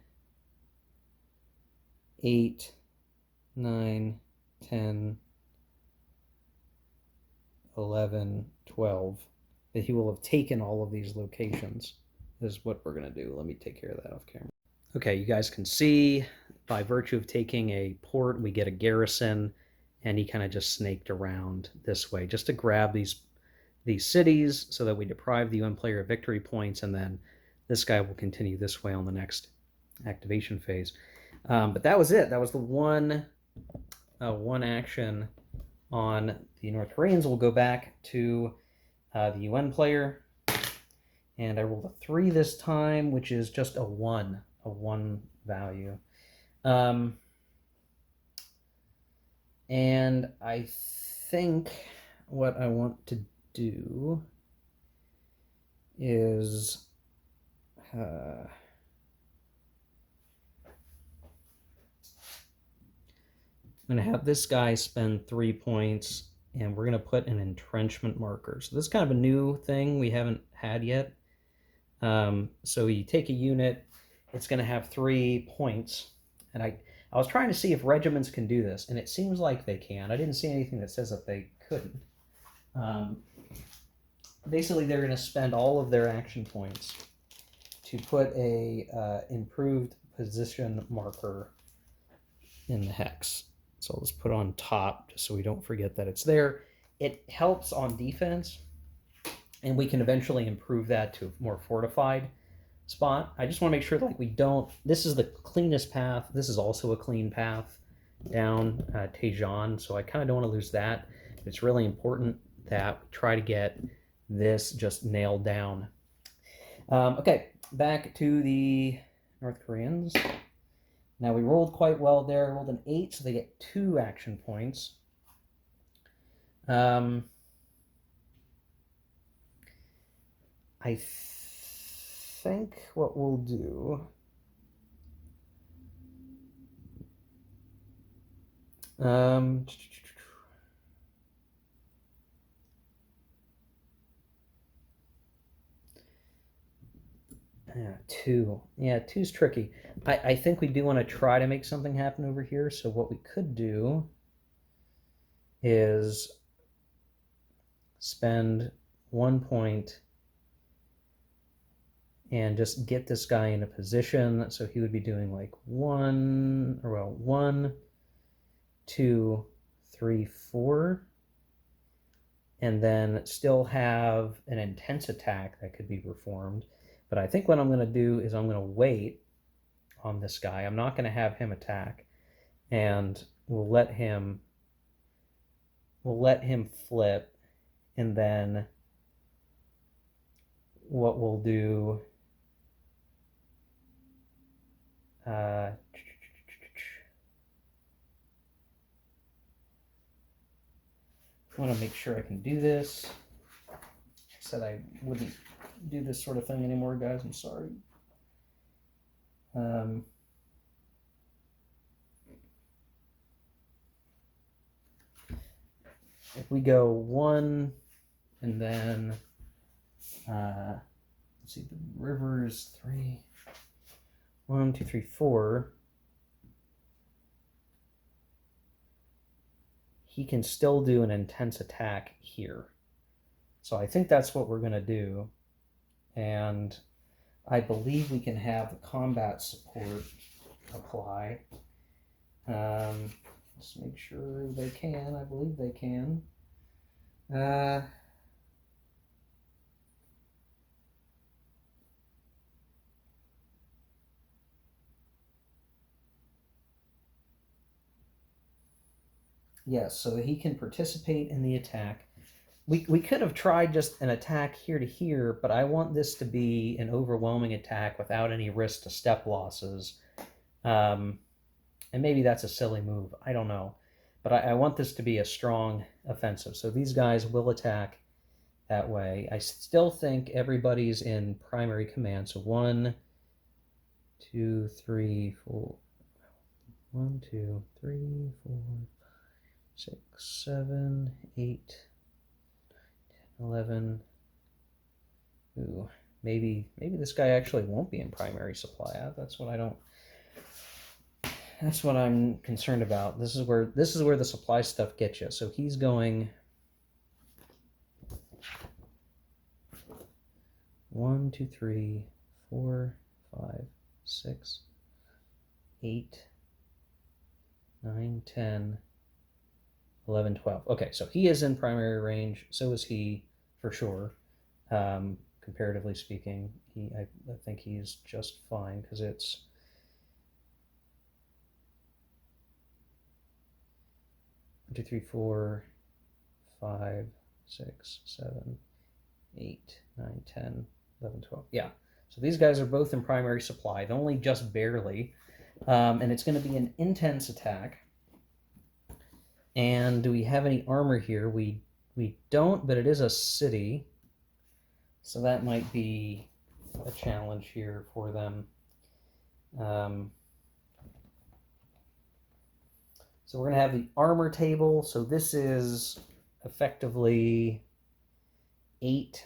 8, 9, 10, 11, 12. That he will have taken all of these locations is what we're going to do. Let me take care of that off camera. Okay, you guys can see by virtue of taking a port, we get a garrison, and he kind of just snaked around this way just to grab these cities so that we deprive the UN player of victory points, and then this guy will continue this way on the next activation phase. But that was it. That was the one action on the North Koreans. We'll go back to the UN player, and I rolled a 3 this time, which is just a 1 value. And I think what I want to do is I'm going to have this guy spend 3 points, and we're going to put an entrenchment marker. So this is kind of a new thing we haven't had yet. So you take a unit, it's going to have 3 points, and I was trying to see if regiments can do this, and it seems like they can. I didn't see anything that says that they couldn't. Basically, they're going to spend all of their action points to put a improved position marker in the hex. So I'll just put it on top just so we don't forget that it's there. It helps on defense, and we can eventually improve that to a more fortified spot. I just want to make sure that we don't, this is the cleanest path. This is also a clean path down Tejan, so I kind of don't want to lose that. It's really important that we try to get this just nailed down. Okay, back to the North Koreans. Now we rolled quite well there. I rolled an 8, so they get 2 action points. I think what we'll do yeah, 2. Yeah, 2's tricky. I think we do want to try to make something happen over here. So what we could do is spend 1 point and just get this guy in a position. So he would be doing like 1, 2, 3, 4. And then still have an intense attack that could be performed. But I think what I'm going to do is I'm going to wait on this guy. I'm not going to have him attack, and we'll let him flip, and then what we'll do I want to make sure I can do this. I said I wouldn't do this sort of thing anymore, guys. I'm sorry. If we go 1 and then let's see, the river is 3. 1, 2, 3, 4. He can still do an intense attack here. So I think that's what we're going to do. And I believe we can have the combat support apply. Let's make sure they can. I believe they can. Yes, so he can participate in the attack. We could have tried just an attack here to here, but I want this to be an overwhelming attack without any risk to step losses. And maybe that's a silly move. I don't know. But I want this to be a strong offensive. So these guys will attack that way. I still think everybody's in primary command. So 1, 2, 3, 4. 1, 2, 3, 4, 6, 7, 8, 11. Ooh, maybe this guy actually won't be in primary supply. That's what I don't. That's what I'm concerned about. This is where the supply stuff gets you. So he's going 1, 2, 3, 4, 5, 6, 8, 9, 10, 11, 12. Okay, so he is in primary range. So is he, for sure. Comparatively speaking, I think he's just fine because it's 1, 2, 3, 4, 5, 6, 7, 8, 9, 10, 11, 12. Yeah. So these guys are both in primary supply, only just barely. And it's going to be an intense attack. And do we have any armor here? We don't, but it is a city. So that might be a challenge here for them. So we're going to have the armor table. So this is effectively 8.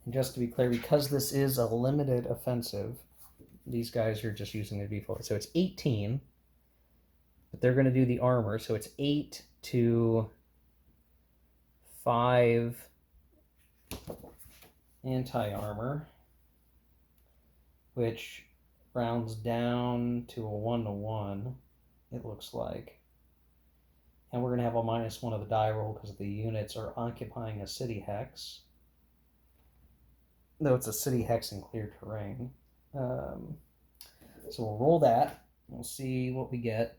And just to be clear, because this is a limited offensive, these guys are just using their default. So it's 18, but they're going to do the armor. So it's 8 to 5 anti-armor, which rounds down to a 1-to-1, it looks like. And we're going to have a -1 of the die roll because the units are occupying a city hex. Though it's a city hex in clear terrain. So we'll roll that. We'll see what we get.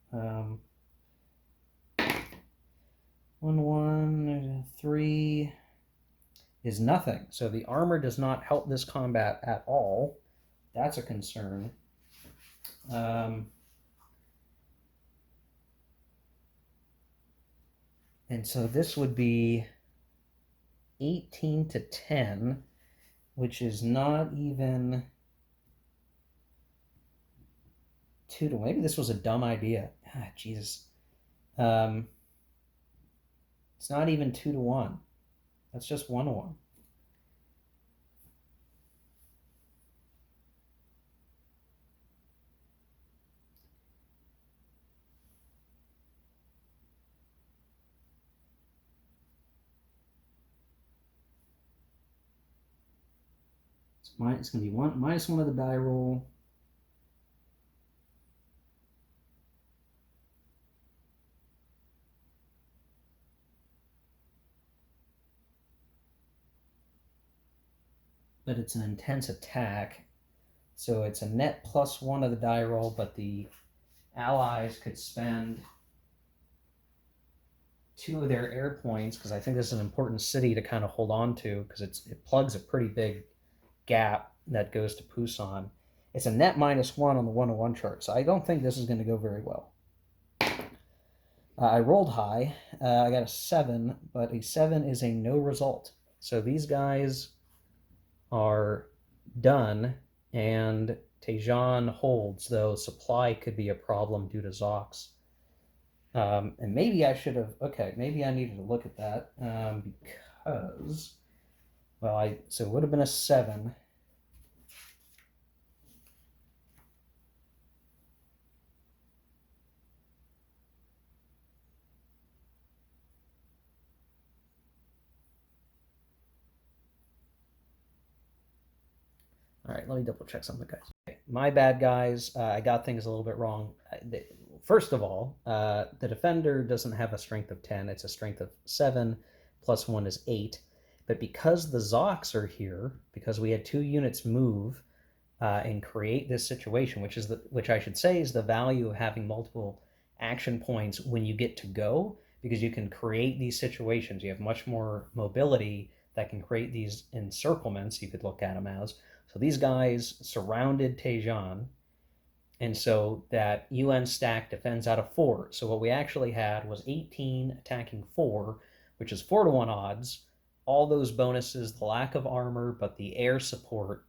1, 1, 3 is nothing. So the armor does not help this combat at all. That's a concern. And so this would be 18 to 10, which is not even 2 to 1. Maybe this was a dumb idea. Jesus. It's not even 2 to 1. That's just 1 to 1. It's going to be -1 of the die roll. But it's an intense attack. So it's a net +1 of the die roll, but the allies could spend 2 of their air points, because I think this is an important city to kind of hold on to, because it plugs a pretty big gap that goes to Pusan. It's a net -1 on the 1-to-1 chart, so I don't think this is going to go very well. I rolled high. I got a 7, but a 7 is a no result. So these guys are done, and Tejan holds, though supply could be a problem due to Zox. And maybe I should have, maybe I needed to look at that, because, well, so it would have been a 7. All right, let me double check something, guys. Okay, my bad, guys. I got things a little bit wrong. First of all, the defender doesn't have a strength of 10. It's a strength of 7, +1 is 8. But because the Zox are here, because we had 2 units move and create this situation, which I should say is the value of having multiple action points when you get to go, because you can create these situations. You have much more mobility that can create these encirclements, you could look at them as. So these guys surrounded Tejan, and so that UN stack defends out of 4. So what we actually had was 18 attacking 4, which is 4 to 1 odds. All those bonuses, the lack of armor, but the air support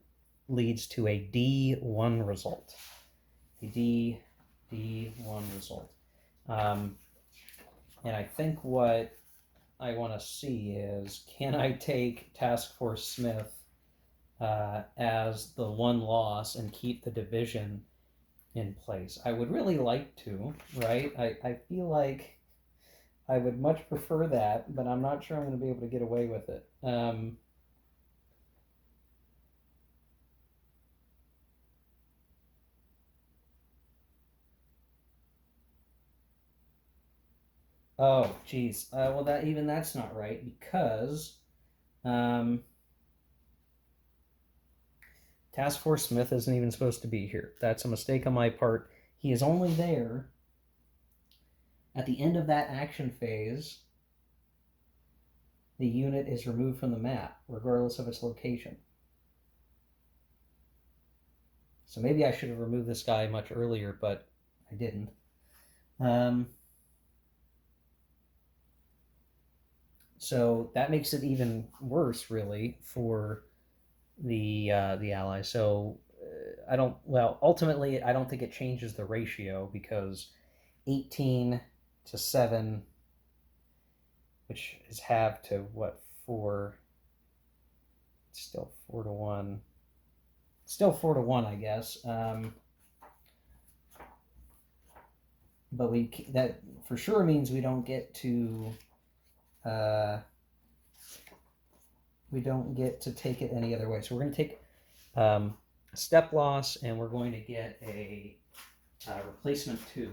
leads to a D1 result. A D1 result. And I think what I want to see is, can I take Task Force Smith as the 1 loss and keep the division in place? I would really like to, right? I feel like I would much prefer that, but I'm not sure I'm going to be able to get away with it. Oh, geez. Well, that's not right, because um, Task Force Smith isn't even supposed to be here. That's a mistake on my part. He is only there at the end of that action phase. The unit is removed from the map, regardless of its location. So maybe I should have removed this guy much earlier, but I didn't. So that makes it even worse, really, for the allies. So I don't. Well, ultimately, I don't think it changes the ratio, because 18 to 7, which is half to what, 4? It's still 4 to 1. Still 4 to 1, I guess. But that for sure means we don't get to take it any other way. So we're going to take a step loss, and we're going to get a replacement 2.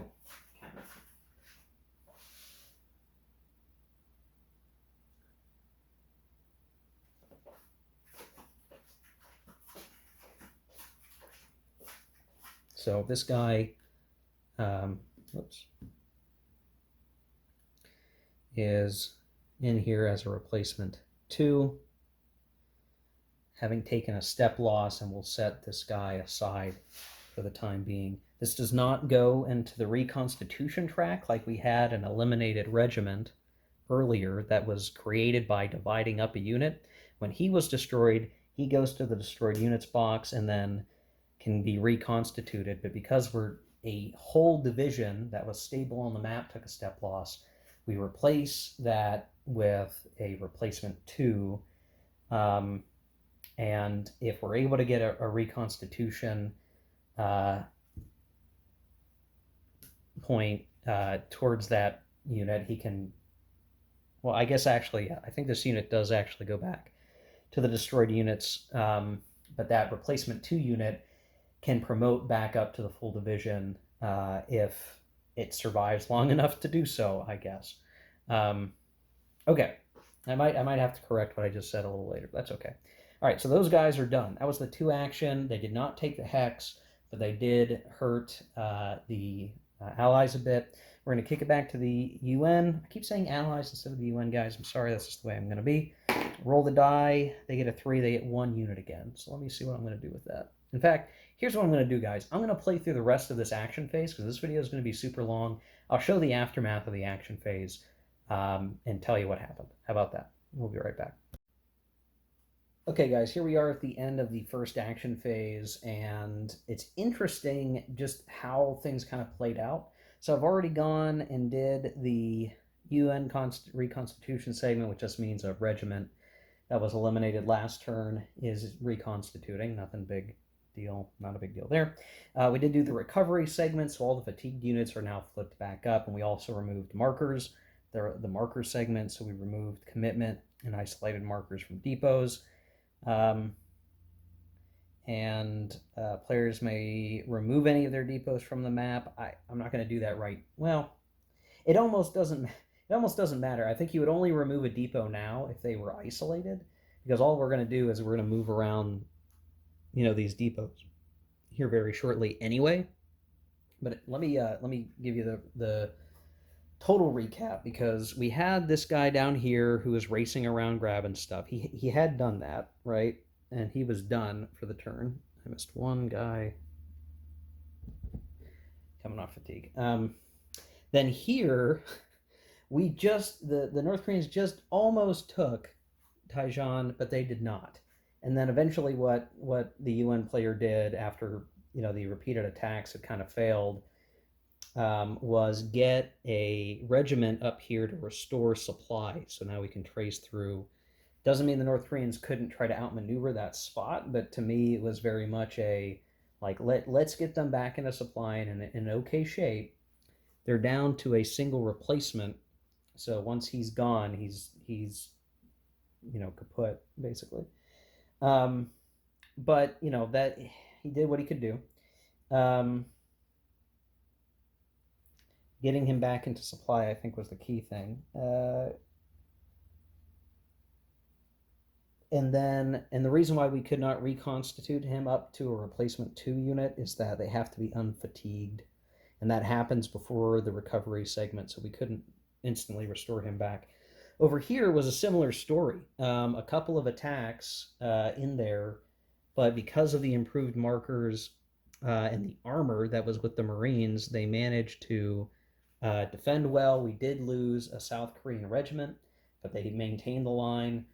So this guy, is in here as a replacement 2, having taken a step loss, and we'll set this guy aside for the time being. This does not go into the reconstitution track like we had an eliminated regiment earlier that was created by dividing up a unit. When he was destroyed, he goes to the destroyed units box and then can be reconstituted. But because we're a whole division that was stable on the map took a step loss, we replace that with a replacement 2. And if we're able to get a reconstitution point towards that unit, he can. Well, I guess actually, yeah, I think this unit does actually go back to the destroyed units, but that replacement 2 unit can promote back up to the full division if it survives long enough to do so, I guess. Okay, I might have to correct what I just said a little later. That's okay. All right, so those guys are done. That was the 2 action. They did not take the hex, but they did hurt the allies a bit. We're going to kick it back to the UN. I keep saying allies instead of the UN, guys. I'm sorry, that's just the way I'm going to be. Roll the die. They get a 3. They get 1 unit again. So let me see what I'm going to do with that. In fact, here's what I'm going to do, guys. I'm going to play through the rest of this action phase, because this video is going to be super long. I'll show the aftermath of the action phase and tell you what happened. How about that? We'll be right back. Okay, guys, here we are at the end of the first action phase, and it's interesting just how things kind of played out. So I've already gone and did the UN reconstitution segment, which just means a regiment that was eliminated last turn is reconstituting. Nothing big deal, not a big deal there. We did do the recovery segment, so all the fatigued units are now flipped back up, and we also removed markers, the marker segment, so we removed commitment and isolated markers from depots. And players may remove any of their depots from the map. I'm not going to do that right. Well, it almost doesn't matter. I think you would only remove a depot now if they were isolated, because all we're going to do is we're going to move around, these depots here very shortly anyway. But let me give you the total recap, because we had this guy down here who was racing around grabbing stuff. He had done that, right? and he was done for the turn. I missed one guy coming off fatigue. Then here, the North Koreans just almost took Taiwan, but they did not. And then eventually, what the UN player did after the repeated attacks had kind of failed, was get a regiment up here to restore supply. So now we can trace through. Doesn't mean the North Koreans couldn't try to outmaneuver that spot, but to me it was very much a like let's get them back into supply and in okay shape. They're down to a single replacement, so once he's gone, he's kaput basically. Um, but that he did what he could do. Um, Getting him back into supply, I think, was the key thing. And the reason why we could not reconstitute him up to a replacement 2 unit is that they have to be unfatigued, and that happens before the recovery segment, so we couldn't instantly restore him back. Over here was a similar story. A couple of attacks in there, but because of the improved markers and the armor that was with the Marines, they managed to defend well. We did lose a South Korean regiment, but they maintained the line.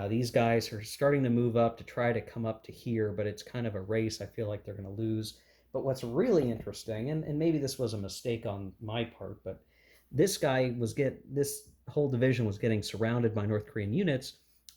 These guys are starting to move up to try to come up to here, but it's kind of a race. I feel like they're going to lose. But what's really interesting, and maybe this was a mistake on my part, but this whole division was getting surrounded by North Korean units.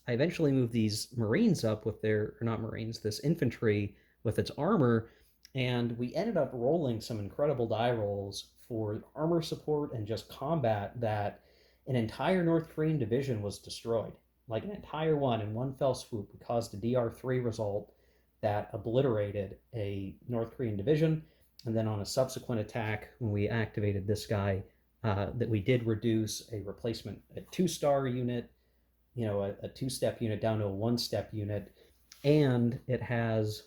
I eventually moved these Marines up with or not Marines, this infantry with its armor, and we ended up rolling some incredible die rolls for armor support and just combat that an entire North Korean division was destroyed. Like an entire one in one fell swoop. We caused a DR3 result that obliterated a North Korean division. And then on a subsequent attack, when we activated this guy, that we did reduce a replacement, a 2-star unit, a 2-step unit down to a 1-step unit. And it has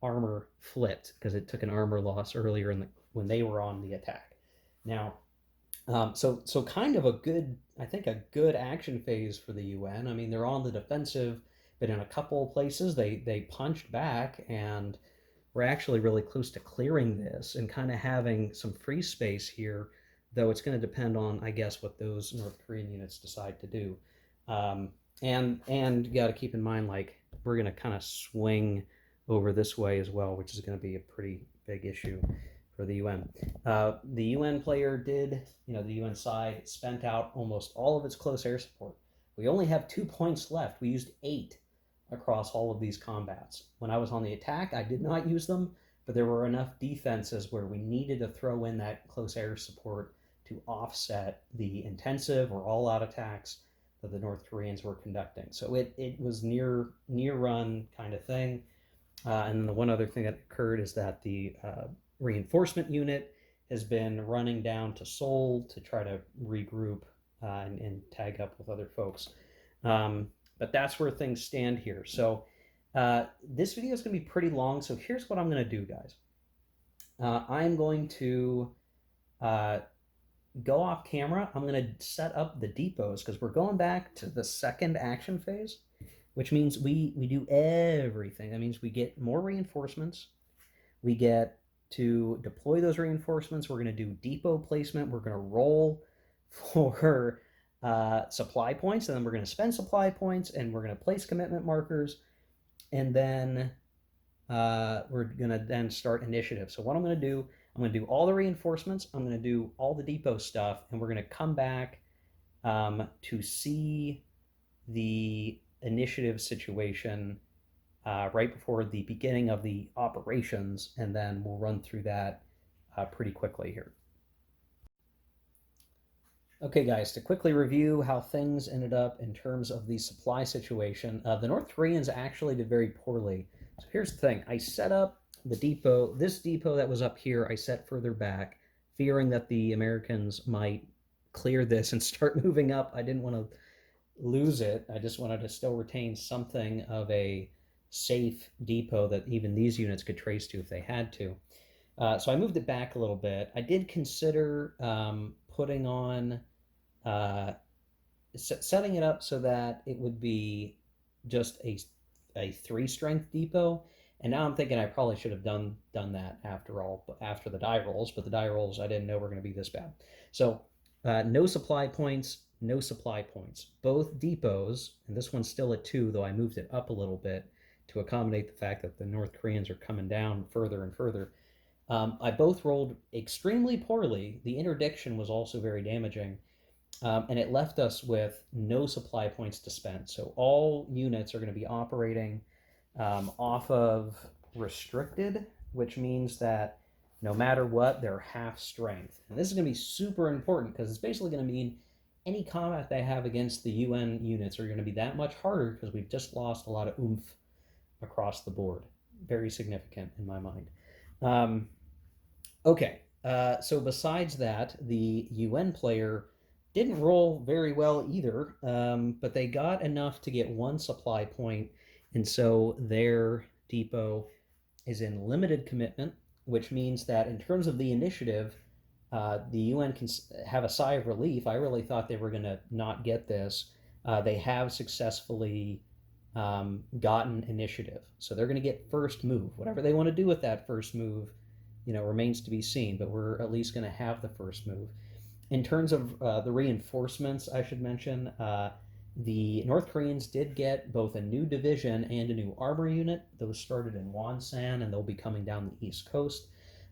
armor flipped because it took an armor loss earlier when they were on the attack. Now, so kind of I think a good action phase for the UN. I mean, they're on the defensive, but in a couple of places they punched back, and we're actually really close to clearing this and kind of having some free space here, though it's going to depend on, I guess, what those North Korean units decide to do. And you got to keep in mind, like, we're going to kind of swing over this way as well, which is going to be a pretty big issue for the UN. The UN player did, the UN side spent out almost all of its close air support. We only have 2 points left. We used 8 across all of these combats. When I was on the attack, I did not use them, but there were enough defenses where we needed to throw in that close air support to offset the intensive or all-out attacks that the North Koreans were conducting. So it was near run kind of thing. And then the one other thing that occurred is that the reinforcement unit has been running down to Seoul to try to regroup and tag up with other folks. But that's where things stand here. So this video is going to be pretty long. So here's what I'm going to do, guys. I'm going to go off camera. I'm going to set up the depots because we're going back to the second action phase, which means we do everything. That means we get more reinforcements. We get to deploy those reinforcements. We're going to do depot placement. We're going to roll for supply points, and then we're going to spend supply points, and we're going to place commitment markers, and then we're going to then start initiative. So what I'm going to do all the reinforcements. I'm going to do all the depot stuff, and we're going to come back to see the initiative situation right before the beginning of the operations, and then we'll run through that pretty quickly here. Okay, guys, to quickly review how things ended up in terms of the supply situation, the North Koreans actually did very poorly. So here's the thing. I set up the depot, this depot that was up here, I set further back, fearing that the Americans might clear this and start moving up. I didn't want to lose it. I just wanted to still retain something of a safe depot that even these units could trace to if they had to. So I moved it back a little bit. I did consider putting on, setting it up so that it would be just a 3 strength depot. And now I'm thinking I probably should have done that after all, but after the die rolls. But the die rolls I didn't know were going to be this bad. So no supply points, no supply points. Both depots, and this one's still at 2, though I moved it up a little bit to accommodate the fact that the North Koreans are coming down further and further. I both rolled extremely poorly. The interdiction was also very damaging, and it left us with no supply points to spend. So all units are going to be operating off of restricted, which means that no matter what, they're half strength. And this is going to be super important because it's basically going to mean any combat they have against the UN units are going to be that much harder because we've just lost a lot of oomph across the board. Very significant in my mind. Okay, so besides that, the UN player didn't roll very well either, but they got enough to get 1 supply point, and so their depot is in limited commitment, which means that in terms of the initiative, the UN can have a sigh of relief. I really thought they were going to not get this. They have successfully gotten initiative, so they're going to get first move. Whatever they want to do with that first move, remains to be seen, but we're at least going to have the first move. In terms of the reinforcements, I should mention, the North Koreans did get both a new division and a new armor unit. Those started in Wonsan, and they'll be coming down the East Coast.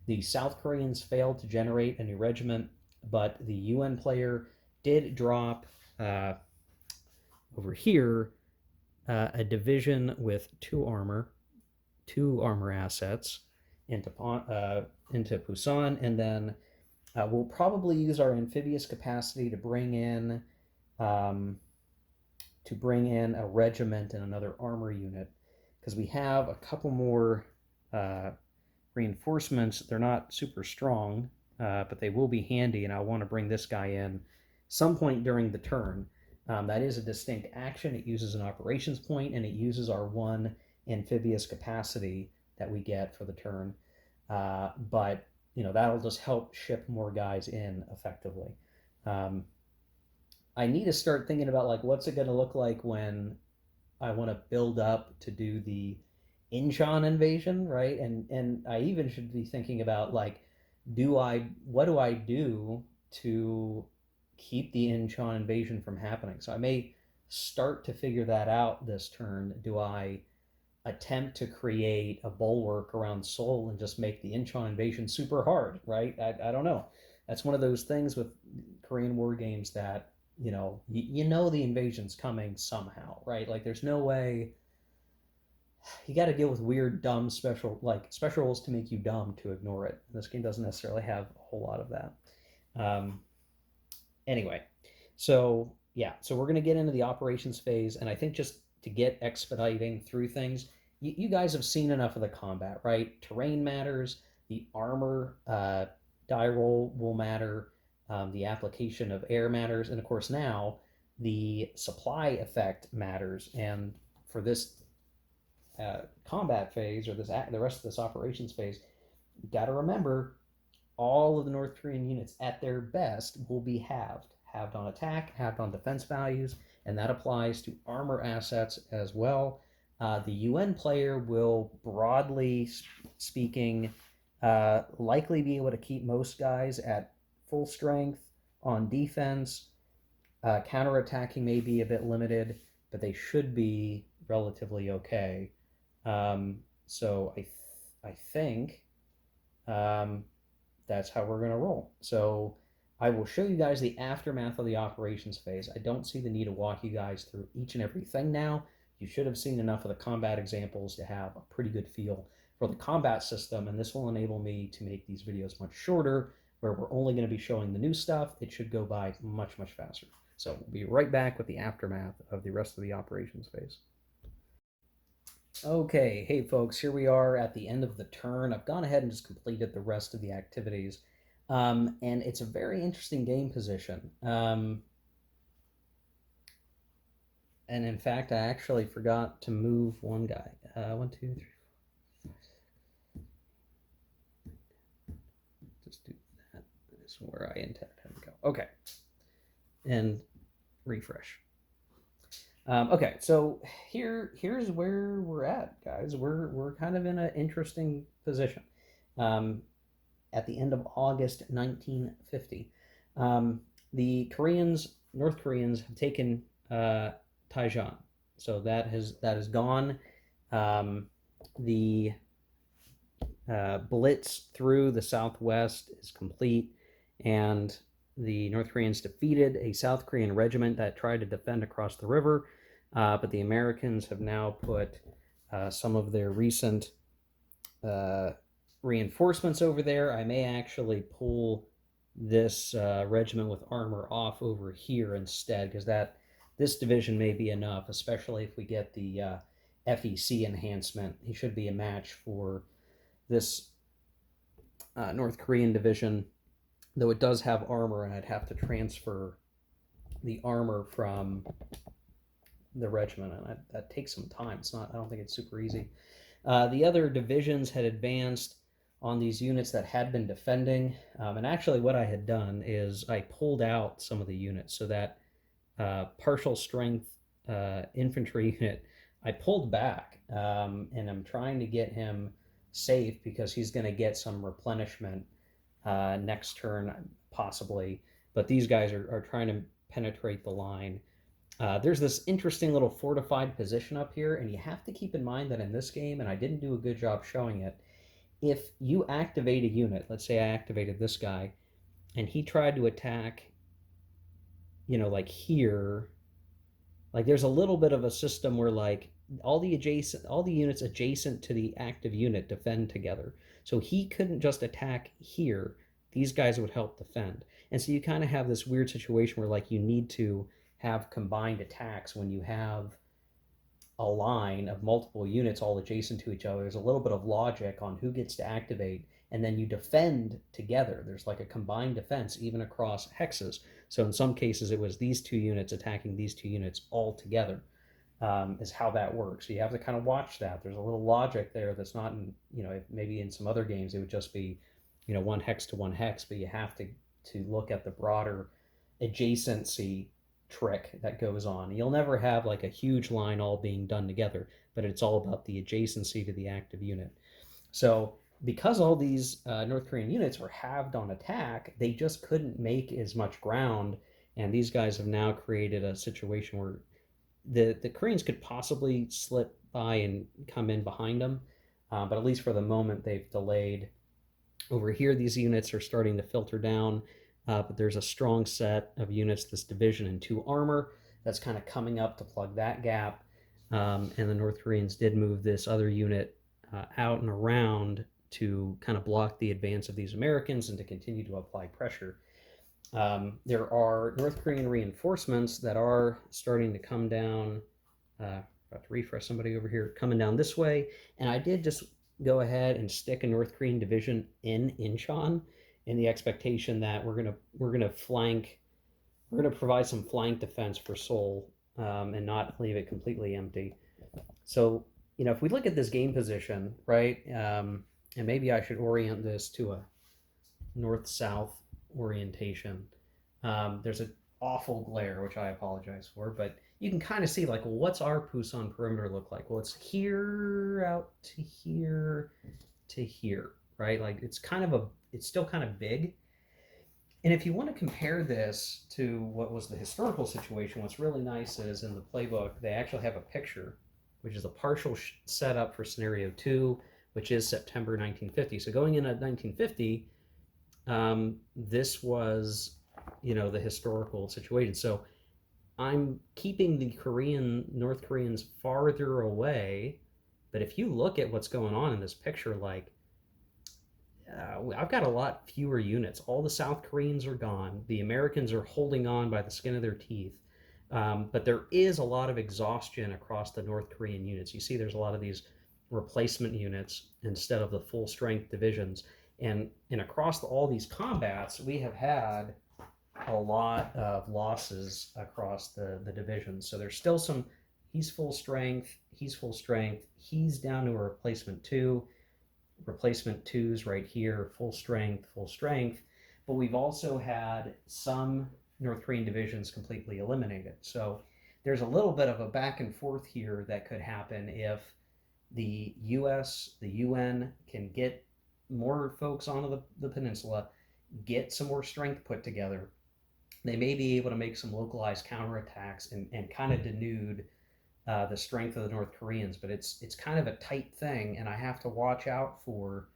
The South Koreans failed to generate a new regiment, but the UN player did drop over here a division with 2 armor assets into Busan, and then we'll probably use our amphibious capacity to bring in a regiment and another armor unit, because we have a couple more reinforcements. They're not super strong, but they will be handy, and I want to bring this guy in some point during the turn. That is a distinct action. It uses an operations point, and it uses our 1 amphibious capacity that we get for the turn. But that'll just help ship more guys in effectively. I need to start thinking about like what's it going to look like when I want to build up to do the Incheon invasion, right? And I even should be thinking about like, what do I do to keep the Incheon invasion from happening? So I may start to figure that out this turn. Do I attempt to create a bulwark around Seoul and just make the Incheon invasion super hard, right? I don't know. That's one of those things with Korean war games that the invasion's coming somehow, right? Like there's no way. You got to deal with weird, dumb special rules to make you dumb to ignore it. This game doesn't necessarily have a whole lot of that. Anyway, so we're going to get into the operations phase, and I think just to get expediting through things, you guys have seen enough of the combat, right? Terrain matters, the armor die roll will matter, the application of air matters, and of course now the supply effect matters. And for this combat phase, or the rest of this operations phase, you got to remember all of the North Korean units at their best will be halved on attack, halved on defense values, and that applies to armor assets as well. The UN player will, broadly speaking, likely be able to keep most guys at full strength on defense. Counterattacking may be a bit limited, but they should be relatively okay. So I think that's how we're going to roll. So I will show you guys the aftermath of the operations phase. I don't see the need to walk you guys through each and everything now. You should have seen enough of the combat examples to have a pretty good feel for the combat system, and this will enable me to make these videos much shorter, where we're only going to be showing the new stuff. It should go by much, much faster. So we'll be right back with the aftermath of the rest of the operations phase. Okay, hey folks, here we are at the end of the turn. I've gone ahead and just completed the rest of the activities. And it's a very interesting game position. And in fact, I actually forgot to move one guy. 1, 2, 3, 4, 5, 6. Just do that. This is where I intended him to go. Okay. And refresh. Okay, so here's where we're at, guys. We're kind of in an interesting position. Um, at the end of August 1950, the North Koreans, have taken Taiwan. So that is gone. Um, the blitz through the southwest is complete, and the North Koreans defeated a South Korean regiment that tried to defend across the river. But the Americans have now put some of their recent uh, reinforcements over there. I may actually pull this regiment with armor off over here instead, because that this division may be enough, especially if we get the FEC enhancement. He should be a match for this North Korean division, though it does have armor, and I'd have to transfer the armor from the regiment, and that takes some time. It's not. I don't think it's super easy. The other divisions had advanced on these units that had been defending, and actually, what I had done is I pulled out some of the units, so that partial strength infantry unit I pulled back, and I'm trying to get him safe because he's going to get some replenishment next turn, possibly. But these guys are trying to penetrate the line. There's this interesting little fortified position up here, and you have to keep in mind that in this game, and I didn't do a good job showing it, if you activate a unit, let's say I activated this guy, and he tried to attack, like here, like there's a little bit of a system where like all the units adjacent to the active unit defend together. So he couldn't just attack here. These guys would help defend. And so you kind of have this weird situation where like you need to have combined attacks when you have a line of multiple units all adjacent to each other. There's a little bit of logic on who gets to activate, and then you defend together. There's like a combined defense even across hexes. So in some cases, it was these two units attacking these two units all together, is how that works. So you have to kind of watch that. There's a little logic there that's not in, maybe in some other games it would just be, one hex to one hex, but you have to look at the broader adjacency trick that goes on. You'll never have like a huge line all being done together, but it's all about the adjacency to the active unit. So because all these North Korean units were halved on attack, they just couldn't make as much ground. And these guys have now created a situation where the Koreans could possibly slip by and come in behind them, but at least for the moment, they've delayed. Over here, these units are starting to filter down, but there's a strong set of units, this division and 2 armor, that's kind of coming up to plug that gap. And the North Koreans did move this other unit out and around to kind of block the advance of these Americans and to continue to apply pressure. There are North Korean reinforcements that are starting to come down. About to refresh somebody over here, coming down this way. And I did just go ahead and stick a North Korean division in Incheon in the expectation that we're gonna provide some flank defense for Seoul, and not leave it completely empty. So if we look at this game position, right, and maybe I should orient this to a north-south orientation. There's an awful glare, which I apologize for, but you can kind of see like, well, what's our Pusan perimeter look like? Well, it's here out to here to here, right? Like it's still kind of big. And if you want to compare this to what was the historical situation, what's really nice is in the playbook, they actually have a picture, which is a partial setup for scenario 2, which is September 1950. So going in at 1950, this was, the historical situation. So I'm keeping the North Koreans farther away, but if you look at what's going on in this picture, like I've got a lot fewer units. All the South Koreans are gone. The Americans are holding on by the skin of their teeth. But there is a lot of exhaustion across the North Korean units. You see there's a lot of these replacement units instead of the full strength divisions. And across all these combats, we have had a lot of losses across the divisions. So there's still some, he's full strength, he's down to a replacement 2. Replacement 2's right here, full strength. But we've also had some North Korean divisions completely eliminated. So there's a little bit of a back and forth here that could happen if the U.S., the UN can get more folks onto the peninsula, get some more strength put together. They may be able to make some localized counterattacks and kind of denude the strength of the North Koreans. But it's kind of a tight thing, and I have to watch out for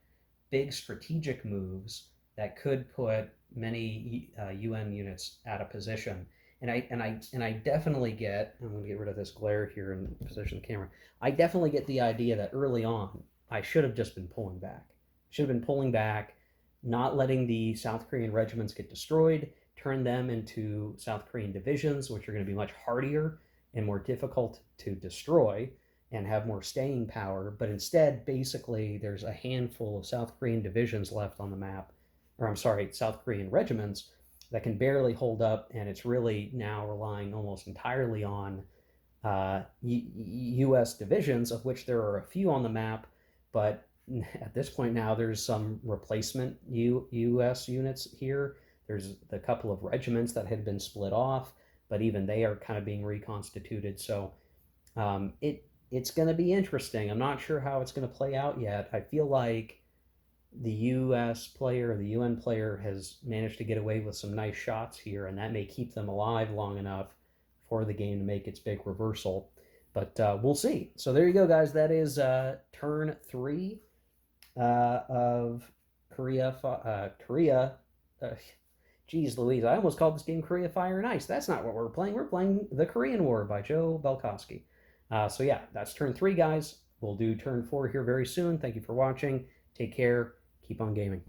big strategic moves that could put many UN units out of position. And I definitely get. I'm going to get rid of this glare here and position the camera. I definitely get the idea that early on I should have just been pulling back. Should have been pulling back, not letting the South Korean regiments get destroyed, turn them into South Korean divisions, which are going to be much hardier and more difficult to destroy and have more staying power. But instead, basically, there's a handful of South Korean divisions left on the map, or I'm sorry, South Korean regiments that can barely hold up, and it's really now relying almost entirely on U.S. divisions, of which there are a few on the map, but at this point now there's some replacement U.S. units here. There's a couple of regiments that had been split off, but even they are kind of being reconstituted. So it's going to be interesting. I'm not sure how it's going to play out yet. I feel like the U.S. player, the UN player, has managed to get away with some nice shots here, and that may keep them alive long enough for the game to make its big reversal. But we'll see. So there you go, guys. That is turn 3 of Korea. Geez Louise, I almost called this game Korea Fire and Ice. That's not what we're playing. We're playing the Korean War by Joe Belkowski. So yeah, that's turn 3, guys. We'll do turn 4 here very soon. Thank you for watching. Take care. Keep on gaming.